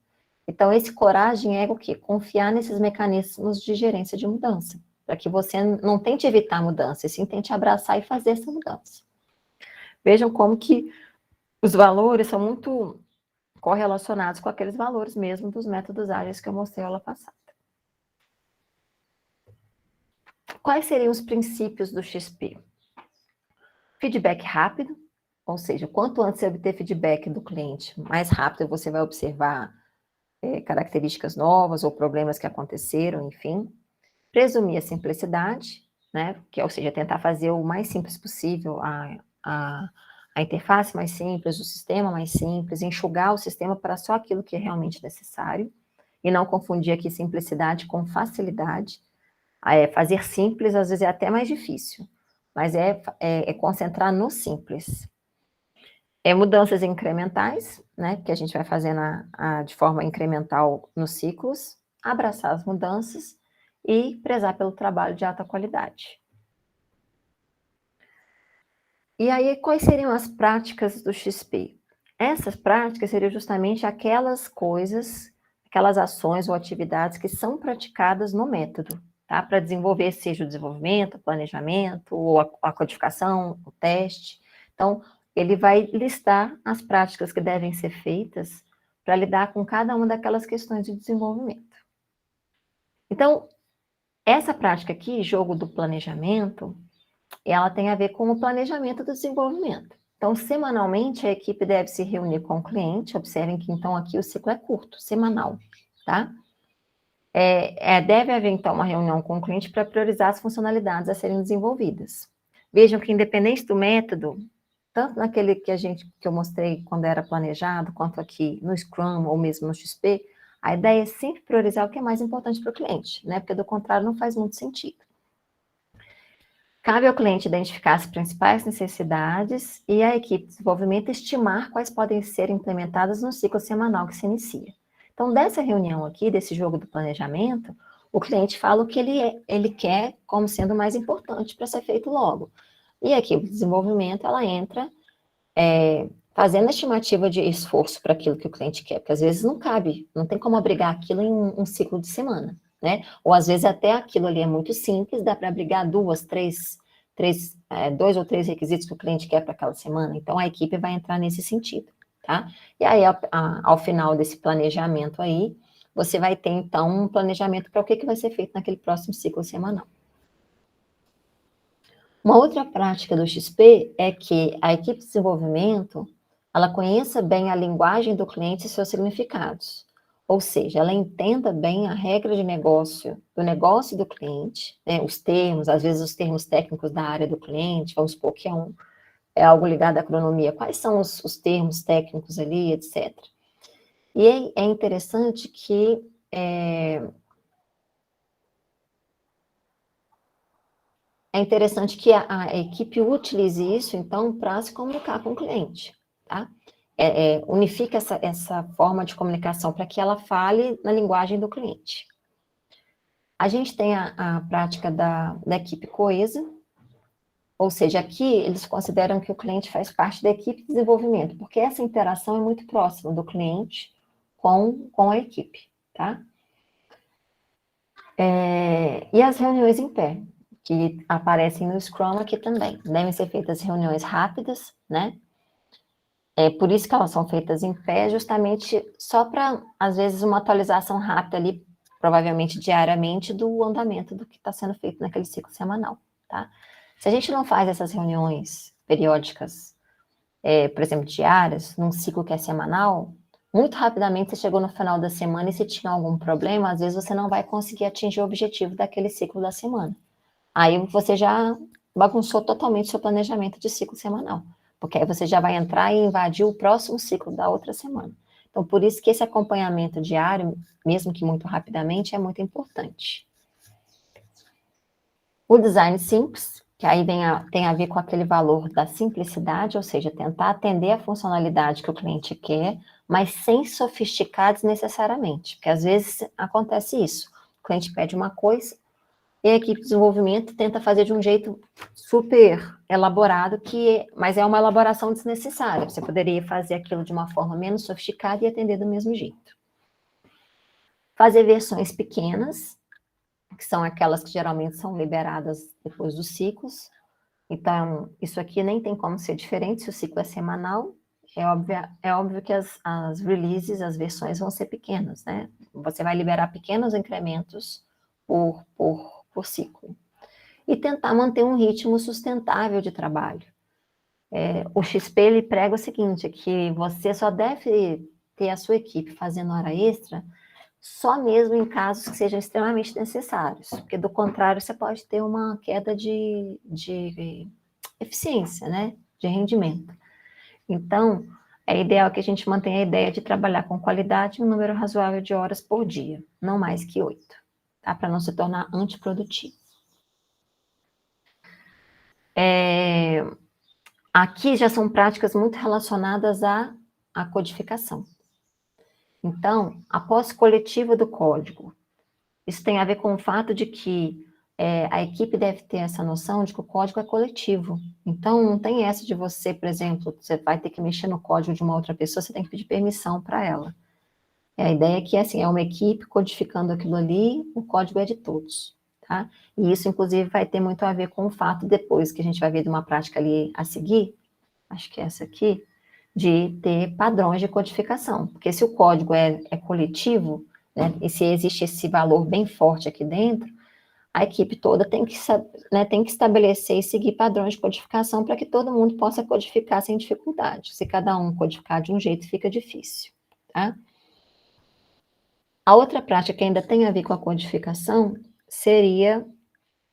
Então, esse coragem é o quê? Confiar nesses mecanismos de gerência de mudança, para que você não tente evitar a mudança, e sim tente abraçar e fazer essa mudança. Vejam como que os valores são muito correlacionados com aqueles valores mesmo dos métodos ágeis que eu mostrei na aula passada. Quais seriam os princípios do XP? Feedback rápido, ou seja, quanto antes você obter feedback do cliente, mais rápido você vai observar características novas ou problemas que aconteceram, enfim. Presumir a simplicidade, né? Que, ou seja, tentar fazer o mais simples possível, a interface mais simples, o sistema mais simples, enxugar o sistema para só aquilo que é realmente necessário, e não confundir aqui simplicidade com facilidade. Fazer simples, às vezes, é até mais difícil, mas é concentrar no simples. Mudanças incrementais, né, que a gente vai fazendo de forma incremental nos ciclos, abraçar as mudanças e prezar pelo trabalho de alta qualidade. E aí, quais seriam as práticas do XP? Essas práticas seriam justamente aquelas coisas, aquelas ações ou atividades que são praticadas no método, tá? Para desenvolver, seja o desenvolvimento, o planejamento, ou a codificação, o teste. Então, ele vai listar as práticas que devem ser feitas para lidar com cada uma daquelas questões de desenvolvimento. Então, essa prática aqui, jogo do planejamento, ela tem a ver com o planejamento do desenvolvimento. Então, semanalmente, a equipe deve se reunir com o cliente. Observem que, então, aqui o ciclo é curto, semanal, tá? Deve haver, então, uma reunião com o cliente para priorizar as funcionalidades a serem desenvolvidas. Vejam que, independente do método, tanto naquele que eu mostrei quando era planejado, quanto aqui no Scrum ou mesmo no XP, a ideia é sempre priorizar o que é mais importante para o cliente, né? Porque, do contrário, não faz muito sentido. Cabe ao cliente identificar as principais necessidades e a equipe de desenvolvimento estimar quais podem ser implementadas no ciclo semanal que se inicia. Então, dessa reunião aqui, desse jogo do planejamento, o cliente fala o que ele quer como sendo mais importante para ser feito logo. E a equipe de desenvolvimento, ela entra fazendo a estimativa de esforço para aquilo que o cliente quer, porque às vezes não cabe, não tem como abrigar aquilo em um ciclo de semana, né? Ou às vezes até aquilo ali é muito simples, dá para abrigar dois ou três requisitos que o cliente quer para aquela semana, então a equipe vai entrar nesse sentido, tá? E aí, ao final desse planejamento aí, você vai ter, então, um planejamento para o que vai ser feito naquele próximo ciclo semanal. Uma outra prática do XP é que a equipe de desenvolvimento, ela conheça bem a linguagem do cliente e seus significados. Ou seja, ela entenda bem a regra de negócio, do negócio do cliente, né, os termos, às vezes os termos técnicos da área do cliente, vamos supor que é algo ligado à agronomia, quais são os termos técnicos ali, etc. E é interessante que a equipe utilize isso, então, para se comunicar com o cliente, tá? Unifica essa forma de comunicação para que ela fale na linguagem do cliente. A gente tem a prática da equipe coesa, ou seja, aqui eles consideram que o cliente faz parte da equipe de desenvolvimento, porque essa interação é muito próxima do cliente com a equipe, tá? E as reuniões em pé, que aparecem no Scrum aqui também. Devem ser feitas reuniões rápidas, né? Por isso que elas são feitas em pé, justamente só para, às vezes, uma atualização rápida ali, provavelmente diariamente, do andamento do que está sendo feito naquele ciclo semanal, tá? Se a gente não faz essas reuniões periódicas por exemplo, diárias, num ciclo que é semanal, muito rapidamente você chegou no final da semana e se tinha algum problema, às vezes você não vai conseguir atingir o objetivo daquele ciclo da semana. Aí você já bagunçou totalmente seu planejamento de ciclo semanal, porque aí você já vai entrar e invadir o próximo ciclo da outra semana. Então, por isso que esse acompanhamento diário, mesmo que muito rapidamente, é muito importante. O design simples, que aí tem a ver com aquele valor da simplicidade, ou seja, tentar atender a funcionalidade que o cliente quer, mas sem sofisticar desnecessariamente, porque às vezes acontece isso. O cliente pede uma coisa e a equipe de desenvolvimento tenta fazer de um jeito super elaborado, mas é uma elaboração desnecessária. Você poderia fazer aquilo de uma forma menos sofisticada e atender do mesmo jeito. Fazer versões pequenas, que são aquelas que geralmente são liberadas depois dos ciclos. Então, isso aqui nem tem como ser diferente se o ciclo é semanal. É óbvio que as releases, as versões vão ser pequenas, né? Você vai liberar pequenos incrementos por ciclo. E tentar manter um ritmo sustentável de trabalho. O XP, ele prega o seguinte, que você só deve ter a sua equipe fazendo hora extra só mesmo em casos que sejam extremamente necessários, porque do contrário você pode ter uma queda de eficiência, né, de rendimento. Então, é ideal que a gente mantenha a ideia de trabalhar com qualidade e um número razoável de horas por dia, não mais que 8, tá? Para não se tornar antiprodutivo. Aqui já são práticas muito relacionadas à codificação. Então, a posse coletiva do código. Isso tem a ver com o fato de que a equipe deve ter essa noção de que o código é coletivo. Então, não tem essa de você, por exemplo, você vai ter que mexer no código de uma outra pessoa, você tem que pedir permissão para ela. A ideia é que assim, é uma equipe codificando aquilo ali, o código é de todos. Tá? E isso, inclusive, vai ter muito a ver com o fato, depois que a gente vai ver de uma prática ali a seguir, acho que é essa aqui, de ter padrões de codificação. Porque se o código é coletivo, né, e se existe esse valor bem forte aqui dentro, a equipe toda tem que estabelecer e seguir padrões de codificação para que todo mundo possa codificar sem dificuldade. Se cada um codificar de um jeito, fica difícil. Tá? A outra prática que ainda tem a ver com a codificação seria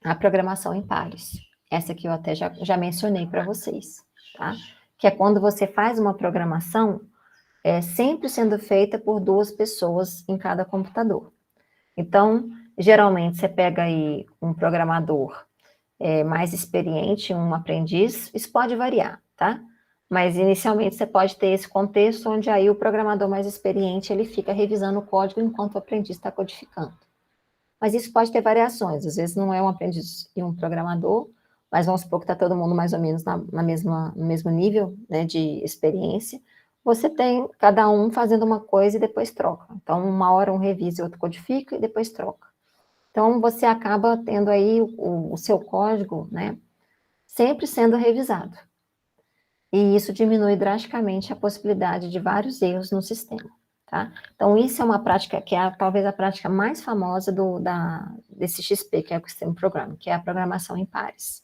a programação em pares. Essa que eu até já mencionei para vocês. Tá? Que é quando você faz uma programação sempre sendo feita por 2 pessoas em cada computador. Então, geralmente você pega aí um programador mais experiente, um aprendiz, isso pode variar, tá? Mas inicialmente você pode ter esse contexto onde aí o programador mais experiente ele fica revisando o código enquanto o aprendiz está codificando. Mas isso pode ter variações, às vezes não é um aprendiz e um programador, mas vamos supor que está todo mundo mais ou menos no mesmo nível, né, de experiência. Você tem cada um fazendo uma coisa e depois troca. Então, uma hora um revisa e outro codifica e depois troca. Então, você acaba tendo aí o seu código, né, sempre sendo revisado. E isso diminui drasticamente a possibilidade de vários erros no sistema. Tá? Então, isso é uma prática que é talvez a prática mais famosa desse XP, que é o System Programming, que é a programação em pares.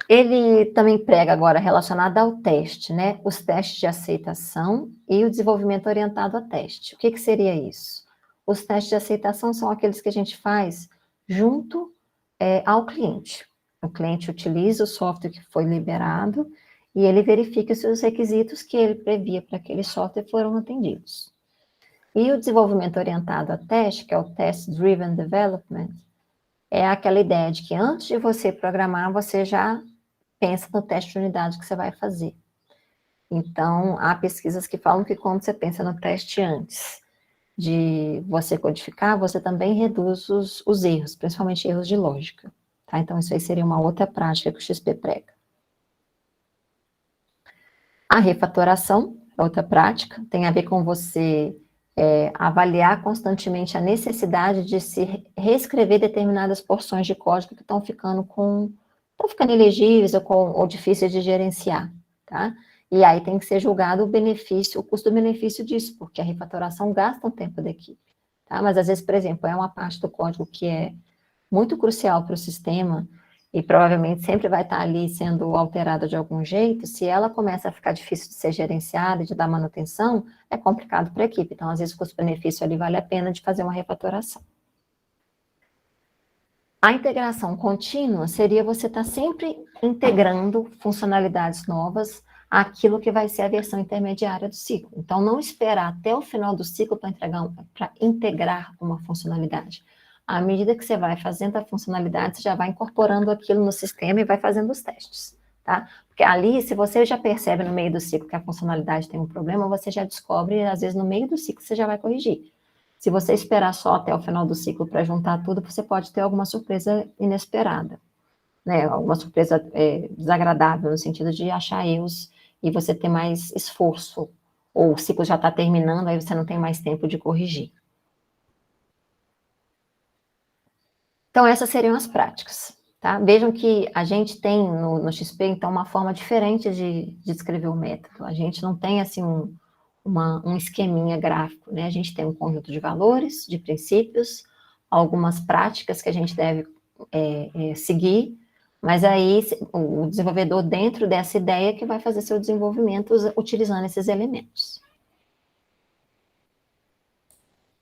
Ele também prega agora relacionado ao teste, né? Os testes de aceitação e o desenvolvimento orientado a teste. O que seria isso? Os testes de aceitação são aqueles que a gente faz junto ao cliente. O cliente utiliza o software que foi liberado e ele verifica se os requisitos que ele previa para aquele software foram atendidos. E o desenvolvimento orientado a teste, que é o Test Driven Development, é aquela ideia de que antes de você programar, você já pensa no teste de unidade que você vai fazer. Então, há pesquisas que falam que quando você pensa no teste antes de você codificar, você também reduz os erros, principalmente erros de lógica. Tá? Então, isso aí seria uma outra prática que o XP prega. A refatoração, outra prática, tem a ver com você avaliar constantemente a necessidade de se reescrever determinadas porções de código que estão ficando ilegíveis ou difíceis de gerenciar, tá? E aí tem que ser julgado o custo-benefício disso, porque a refatoração gasta um tempo da equipe, tá? Mas às vezes, por exemplo, é uma parte do código que é muito crucial para o sistema e provavelmente sempre vai estar ali sendo alterada de algum jeito, se ela começa a ficar difícil de ser gerenciada e de dar manutenção, é complicado para a equipe. Então, às vezes, o custo-benefício ali vale a pena de fazer uma refatoração. A integração contínua seria você estar sempre integrando funcionalidades novas àquilo que vai ser a versão intermediária do ciclo. Então, não esperar até o final do ciclo para integrar uma funcionalidade. À medida que você vai fazendo a funcionalidade, você já vai incorporando aquilo no sistema e vai fazendo os testes, tá? Porque ali, se você já percebe no meio do ciclo que a funcionalidade tem um problema, você já descobre, às vezes, no meio do ciclo você já vai corrigir. Se você esperar só até o final do ciclo para juntar tudo, você pode ter alguma surpresa inesperada, né? Alguma surpresa desagradável, no sentido de achar erros e você ter mais esforço. Ou o ciclo já está terminando, aí você não tem mais tempo de corrigir. Então, essas seriam as práticas, tá? Vejam que a gente tem no XP, então, uma forma diferente de descrever o método. A gente não tem, assim, um esqueminha gráfico, né? A gente tem um conjunto de valores, de princípios, algumas práticas que a gente deve seguir, mas aí o desenvolvedor, dentro dessa ideia, que vai fazer seu desenvolvimento utilizando esses elementos.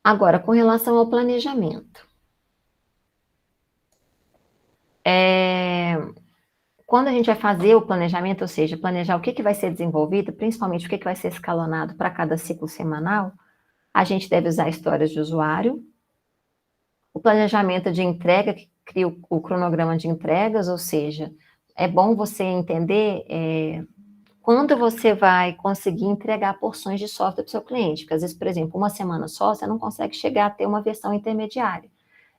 Agora, com relação ao planejamento. Quando a gente vai fazer o planejamento, ou seja, planejar o que vai ser desenvolvido, principalmente o que vai ser escalonado para cada ciclo semanal, a gente deve usar histórias de usuário, o planejamento de entrega, que cria o cronograma de entregas, ou seja, é bom você entender quando você vai conseguir entregar porções de software para o seu cliente, porque às vezes, por exemplo, uma semana só, você não consegue chegar a ter uma versão intermediária.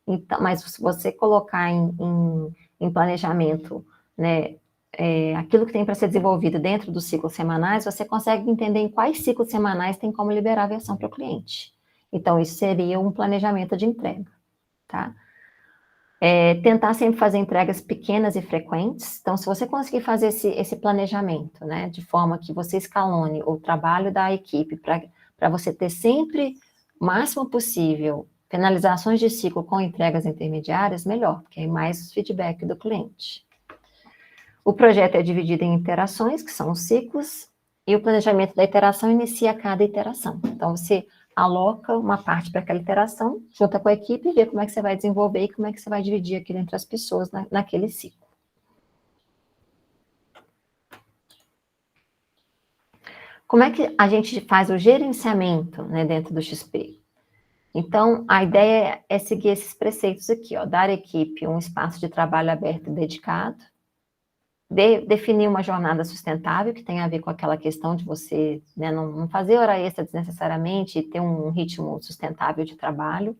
Então, mas se você colocar em planejamento, né, aquilo que tem para ser desenvolvido dentro dos ciclos semanais, você consegue entender em quais ciclos semanais tem como liberar a versão para o cliente. Então, isso seria um planejamento de entrega, tá? Tentar sempre fazer entregas pequenas e frequentes. Então, se você conseguir fazer esse planejamento, né, de forma que você escalone o trabalho da equipe para você ter sempre o máximo possível finalizações de ciclo com entregas intermediárias, melhor, porque aí mais feedback do cliente. O projeto é dividido em iterações, que são os ciclos, e o planejamento da iteração inicia cada iteração. Então, você aloca uma parte para aquela iteração, junta com a equipe e vê como é que você vai desenvolver e como é que você vai dividir aquilo entre as pessoas naquele ciclo. Como é que a gente faz o gerenciamento, né, dentro do XP? Então, a ideia é seguir esses preceitos aqui, ó, dar à equipe um espaço de trabalho aberto e dedicado, definir uma jornada sustentável, que tem a ver com aquela questão de você, né, não fazer hora extra desnecessariamente e ter um ritmo sustentável de trabalho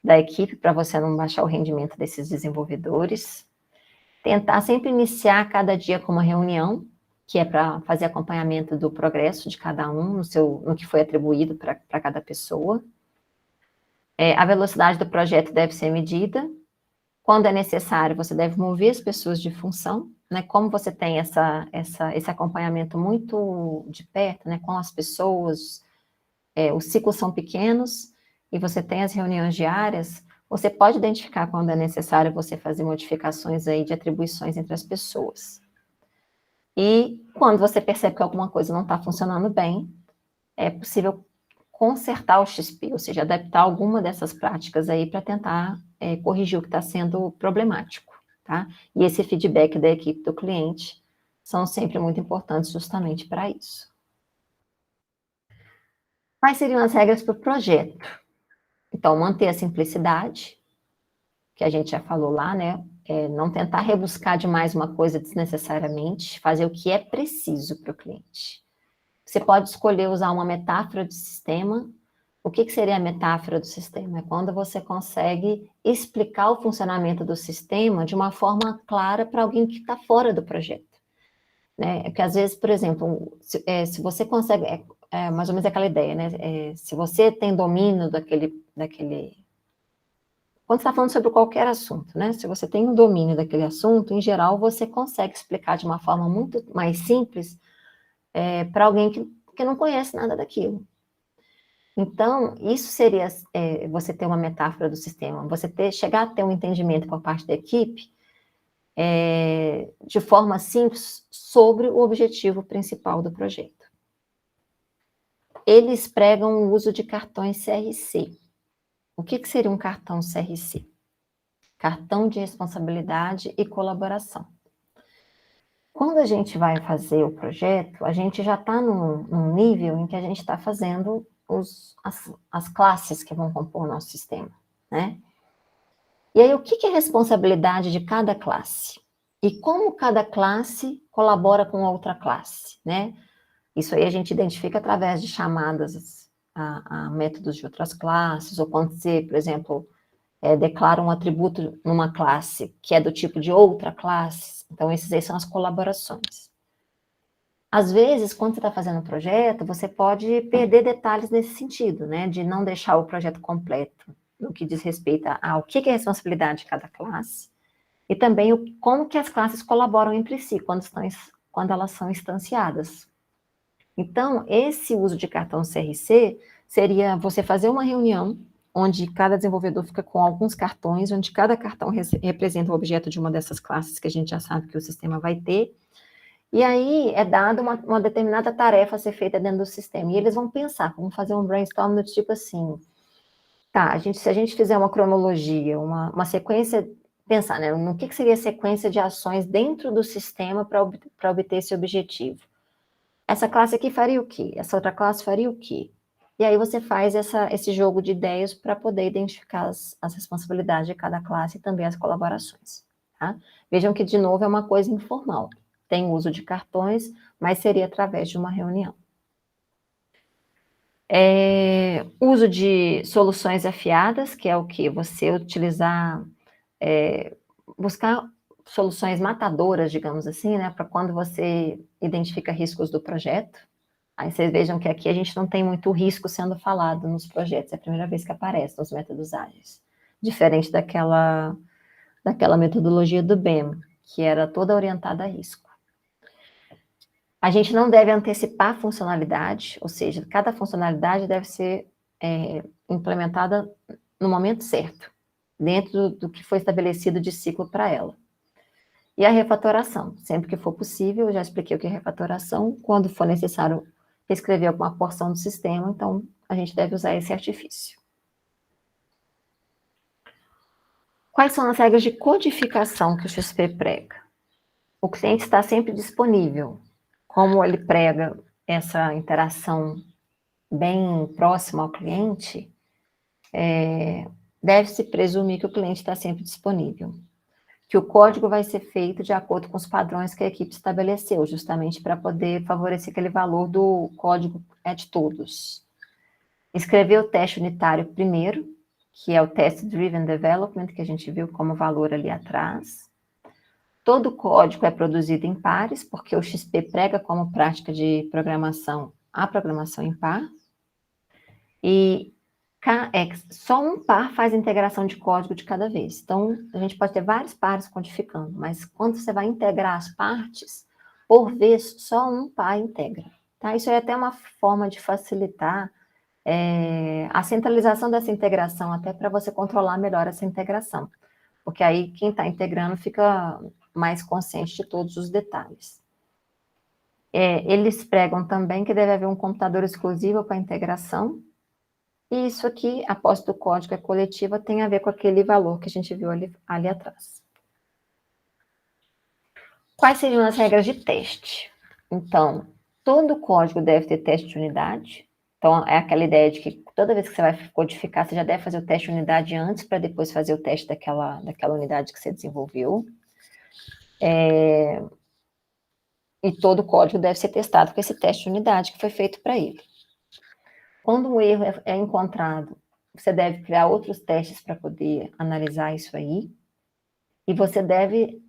da equipe para você não baixar o rendimento desses desenvolvedores. Tentar sempre iniciar cada dia com uma reunião, que é para fazer acompanhamento do progresso de cada um no que foi atribuído para cada pessoa. A velocidade do projeto deve ser medida. Quando é necessário, você deve mover as pessoas de função, né? Como você tem esse acompanhamento muito de perto, né, com as pessoas, os ciclos são pequenos e você tem as reuniões diárias, você pode identificar quando é necessário você fazer modificações aí de atribuições entre as pessoas. E quando você percebe que alguma coisa não está funcionando bem, é possível consertar o XP, ou seja, adaptar alguma dessas práticas aí para tentar corrigir o que está sendo problemático, tá? E esse feedback da equipe do cliente são sempre muito importantes justamente para isso. Quais seriam as regras para o projeto? Então, manter a simplicidade, que a gente já falou lá, né? Não tentar rebuscar demais uma coisa desnecessariamente, fazer o que é preciso para o cliente. Você pode escolher usar uma metáfora de sistema. O que seria a metáfora do sistema? É quando você consegue explicar o funcionamento do sistema de uma forma clara para alguém que está fora do projeto. Né? Porque às vezes, por exemplo, se você consegue, mais ou menos aquela ideia, né? Se você tem domínio daquele quando você está falando sobre qualquer assunto, né? Se você tem um domínio daquele assunto, em geral, você consegue explicar de uma forma muito mais simples para alguém que não conhece nada daquilo. Então, isso seria você ter uma metáfora do sistema, você chegar a ter um entendimento por parte da equipe de forma simples sobre o objetivo principal do projeto. Eles pregam o uso de cartões CRC. O que seria um cartão CRC? Cartão de responsabilidade e colaboração. Quando a gente vai fazer o projeto, a gente já está num nível em que a gente está fazendo as classes que vão compor o nosso sistema, né? E aí, o que é responsabilidade de cada classe? E como cada classe colabora com a outra classe, né? Isso aí a gente identifica através de chamadas a métodos de outras classes, ou quando você, por exemplo, declara um atributo numa classe que é do tipo de outra classe. Então, esses aí são as colaborações. Às vezes, quando você está fazendo um projeto, você pode perder detalhes nesse sentido, né? De não deixar o projeto completo, no que diz respeito ao que é a responsabilidade de cada classe, e também como que as classes colaboram entre si, quando elas são instanciadas. Então, esse uso de cartão CRC seria você fazer uma reunião onde cada desenvolvedor fica com alguns cartões, onde cada cartão representa o objeto de uma dessas classes que a gente já sabe que o sistema vai ter, e aí é dada uma determinada tarefa a ser feita dentro do sistema, e eles vão pensar, vão fazer um brainstorm do tipo assim, tá, se a gente fizer uma cronologia, uma sequência, pensar, né, no que seria a sequência de ações dentro do sistema para obter esse objetivo. Essa classe aqui faria o quê? Essa outra classe faria o quê? E aí você faz esse jogo de ideias para poder identificar as responsabilidades de cada classe e também as colaborações. Tá? Vejam que, de novo, é uma coisa informal. Tem uso de cartões, mas seria através de uma reunião. Uso de soluções afiadas, que é o que? Você utilizar, buscar soluções matadoras, digamos assim, né, para quando você identifica riscos do projeto. Aí vocês vejam que aqui a gente não tem muito risco sendo falado nos projetos, é a primeira vez que aparece nos métodos ágeis. Diferente daquela metodologia do BEM, que era toda orientada a risco. A gente não deve antecipar a funcionalidade, ou seja, cada funcionalidade deve ser implementada no momento certo, dentro do que foi estabelecido de ciclo para ela. E a refatoração, sempre que for possível, eu já expliquei o que é refatoração, quando for necessário reescrever alguma porção do sistema, então a gente deve usar esse artifício. Quais são as regras de codificação que o XP prega? O cliente está sempre disponível. Como ele prega essa interação bem próxima ao cliente, deve-se presumir que o cliente está sempre disponível. Que o código vai ser feito de acordo com os padrões que a equipe estabeleceu, justamente para poder favorecer aquele valor do código de todos. Escrever o teste unitário primeiro, que é o Test Driven Development, que a gente viu como valor ali atrás. Todo o código é produzido em pares, porque o XP prega como prática de programação a programação em par. E só um par faz a integração de código de cada vez. Então, a gente pode ter vários pares codificando, mas quando você vai integrar as partes, por vez, só um par integra. Tá? Isso é até uma forma de facilitar a centralização dessa integração, até para você controlar melhor essa integração. Porque aí quem está integrando fica mais consciente de todos os detalhes. Eles pregam também que deve haver um computador exclusivo para integração, e isso aqui, após do código é coletiva, tem a ver com aquele valor que a gente viu ali atrás. Quais seriam as regras de teste? Então, todo código deve ter teste de unidade. Então, é aquela ideia de que toda vez que você vai codificar, você já deve fazer o teste de unidade antes, para depois fazer o teste daquela unidade que você desenvolveu. E todo código deve ser testado com esse teste de unidade que foi feito para ele. Quando um erro é encontrado, você deve criar outros testes para poder analisar isso aí, e você deve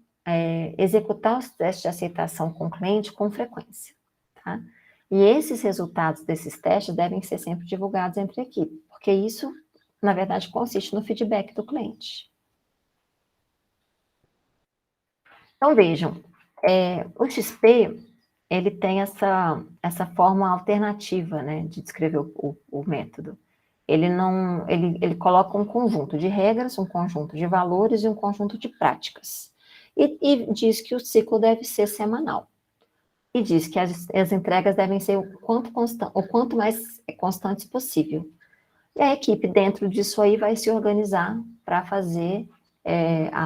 executar os testes de aceitação com o cliente com frequência, tá? E esses resultados desses testes devem ser sempre divulgados entre a equipe, porque isso, na verdade, consiste no feedback do cliente. Então, vejam, o XP, ele tem essa forma alternativa, né, de descrever o método. Ele coloca um conjunto de regras, um conjunto de valores e um conjunto de práticas. e diz que o ciclo deve ser semanal. E diz que as entregas devem ser o quanto mais constantes possível. E a equipe, dentro disso aí, vai se organizar para fazer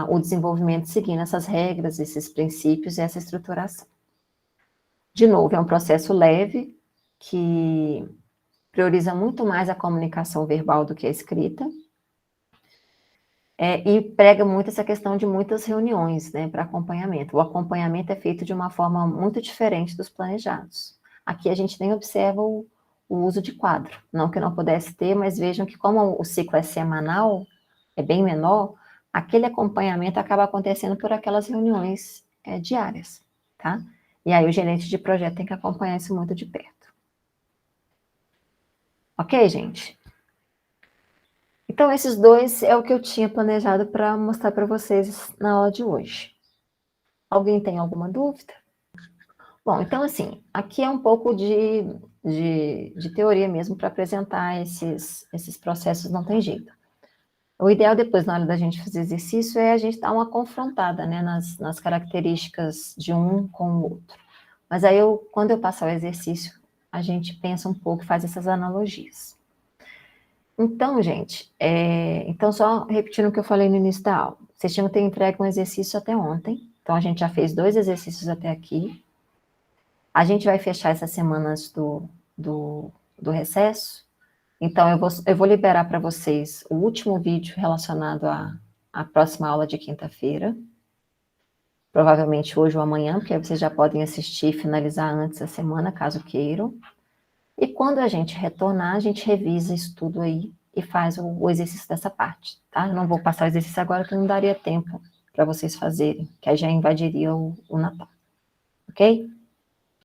o desenvolvimento seguindo essas regras, esses princípios e essa estruturação. De novo, é um processo leve, que prioriza muito mais a comunicação verbal do que a escrita, e prega muito essa questão de muitas reuniões, né, para acompanhamento. O acompanhamento é feito de uma forma muito diferente dos planejados. Aqui a gente nem observa o uso de quadro, não que não pudesse ter, mas vejam que como o ciclo é semanal, é bem menor, aquele acompanhamento acaba acontecendo por aquelas reuniões diárias, tá? E aí o gerente de projeto tem que acompanhar isso muito de perto. Ok, gente? Então, esses dois é o que eu tinha planejado para mostrar para vocês na aula de hoje. Alguém tem alguma dúvida? Bom, então, assim, aqui é um pouco de teoria mesmo para apresentar esses processos, não tem jeito. O ideal depois, na hora da gente fazer exercício, é a gente dar uma confrontada, né, nas características de um com o outro. Mas aí, quando eu passar o exercício, a gente pensa um pouco, faz essas analogias. Então, gente, então só repetindo o que eu falei no início da aula, vocês tinham que ter entregue um exercício até ontem, então a gente já fez 2 exercícios até aqui, a gente vai fechar essas semanas do recesso, então eu vou liberar para vocês o último vídeo relacionado à próxima aula de quinta-feira, provavelmente hoje ou amanhã, porque aí vocês já podem assistir e finalizar antes da semana, caso queiram. E quando a gente retornar, a gente revisa isso tudo aí e faz o exercício dessa parte, tá? Eu não vou passar o exercício agora, que não daria tempo para vocês fazerem, que aí já invadiria o Natal, ok?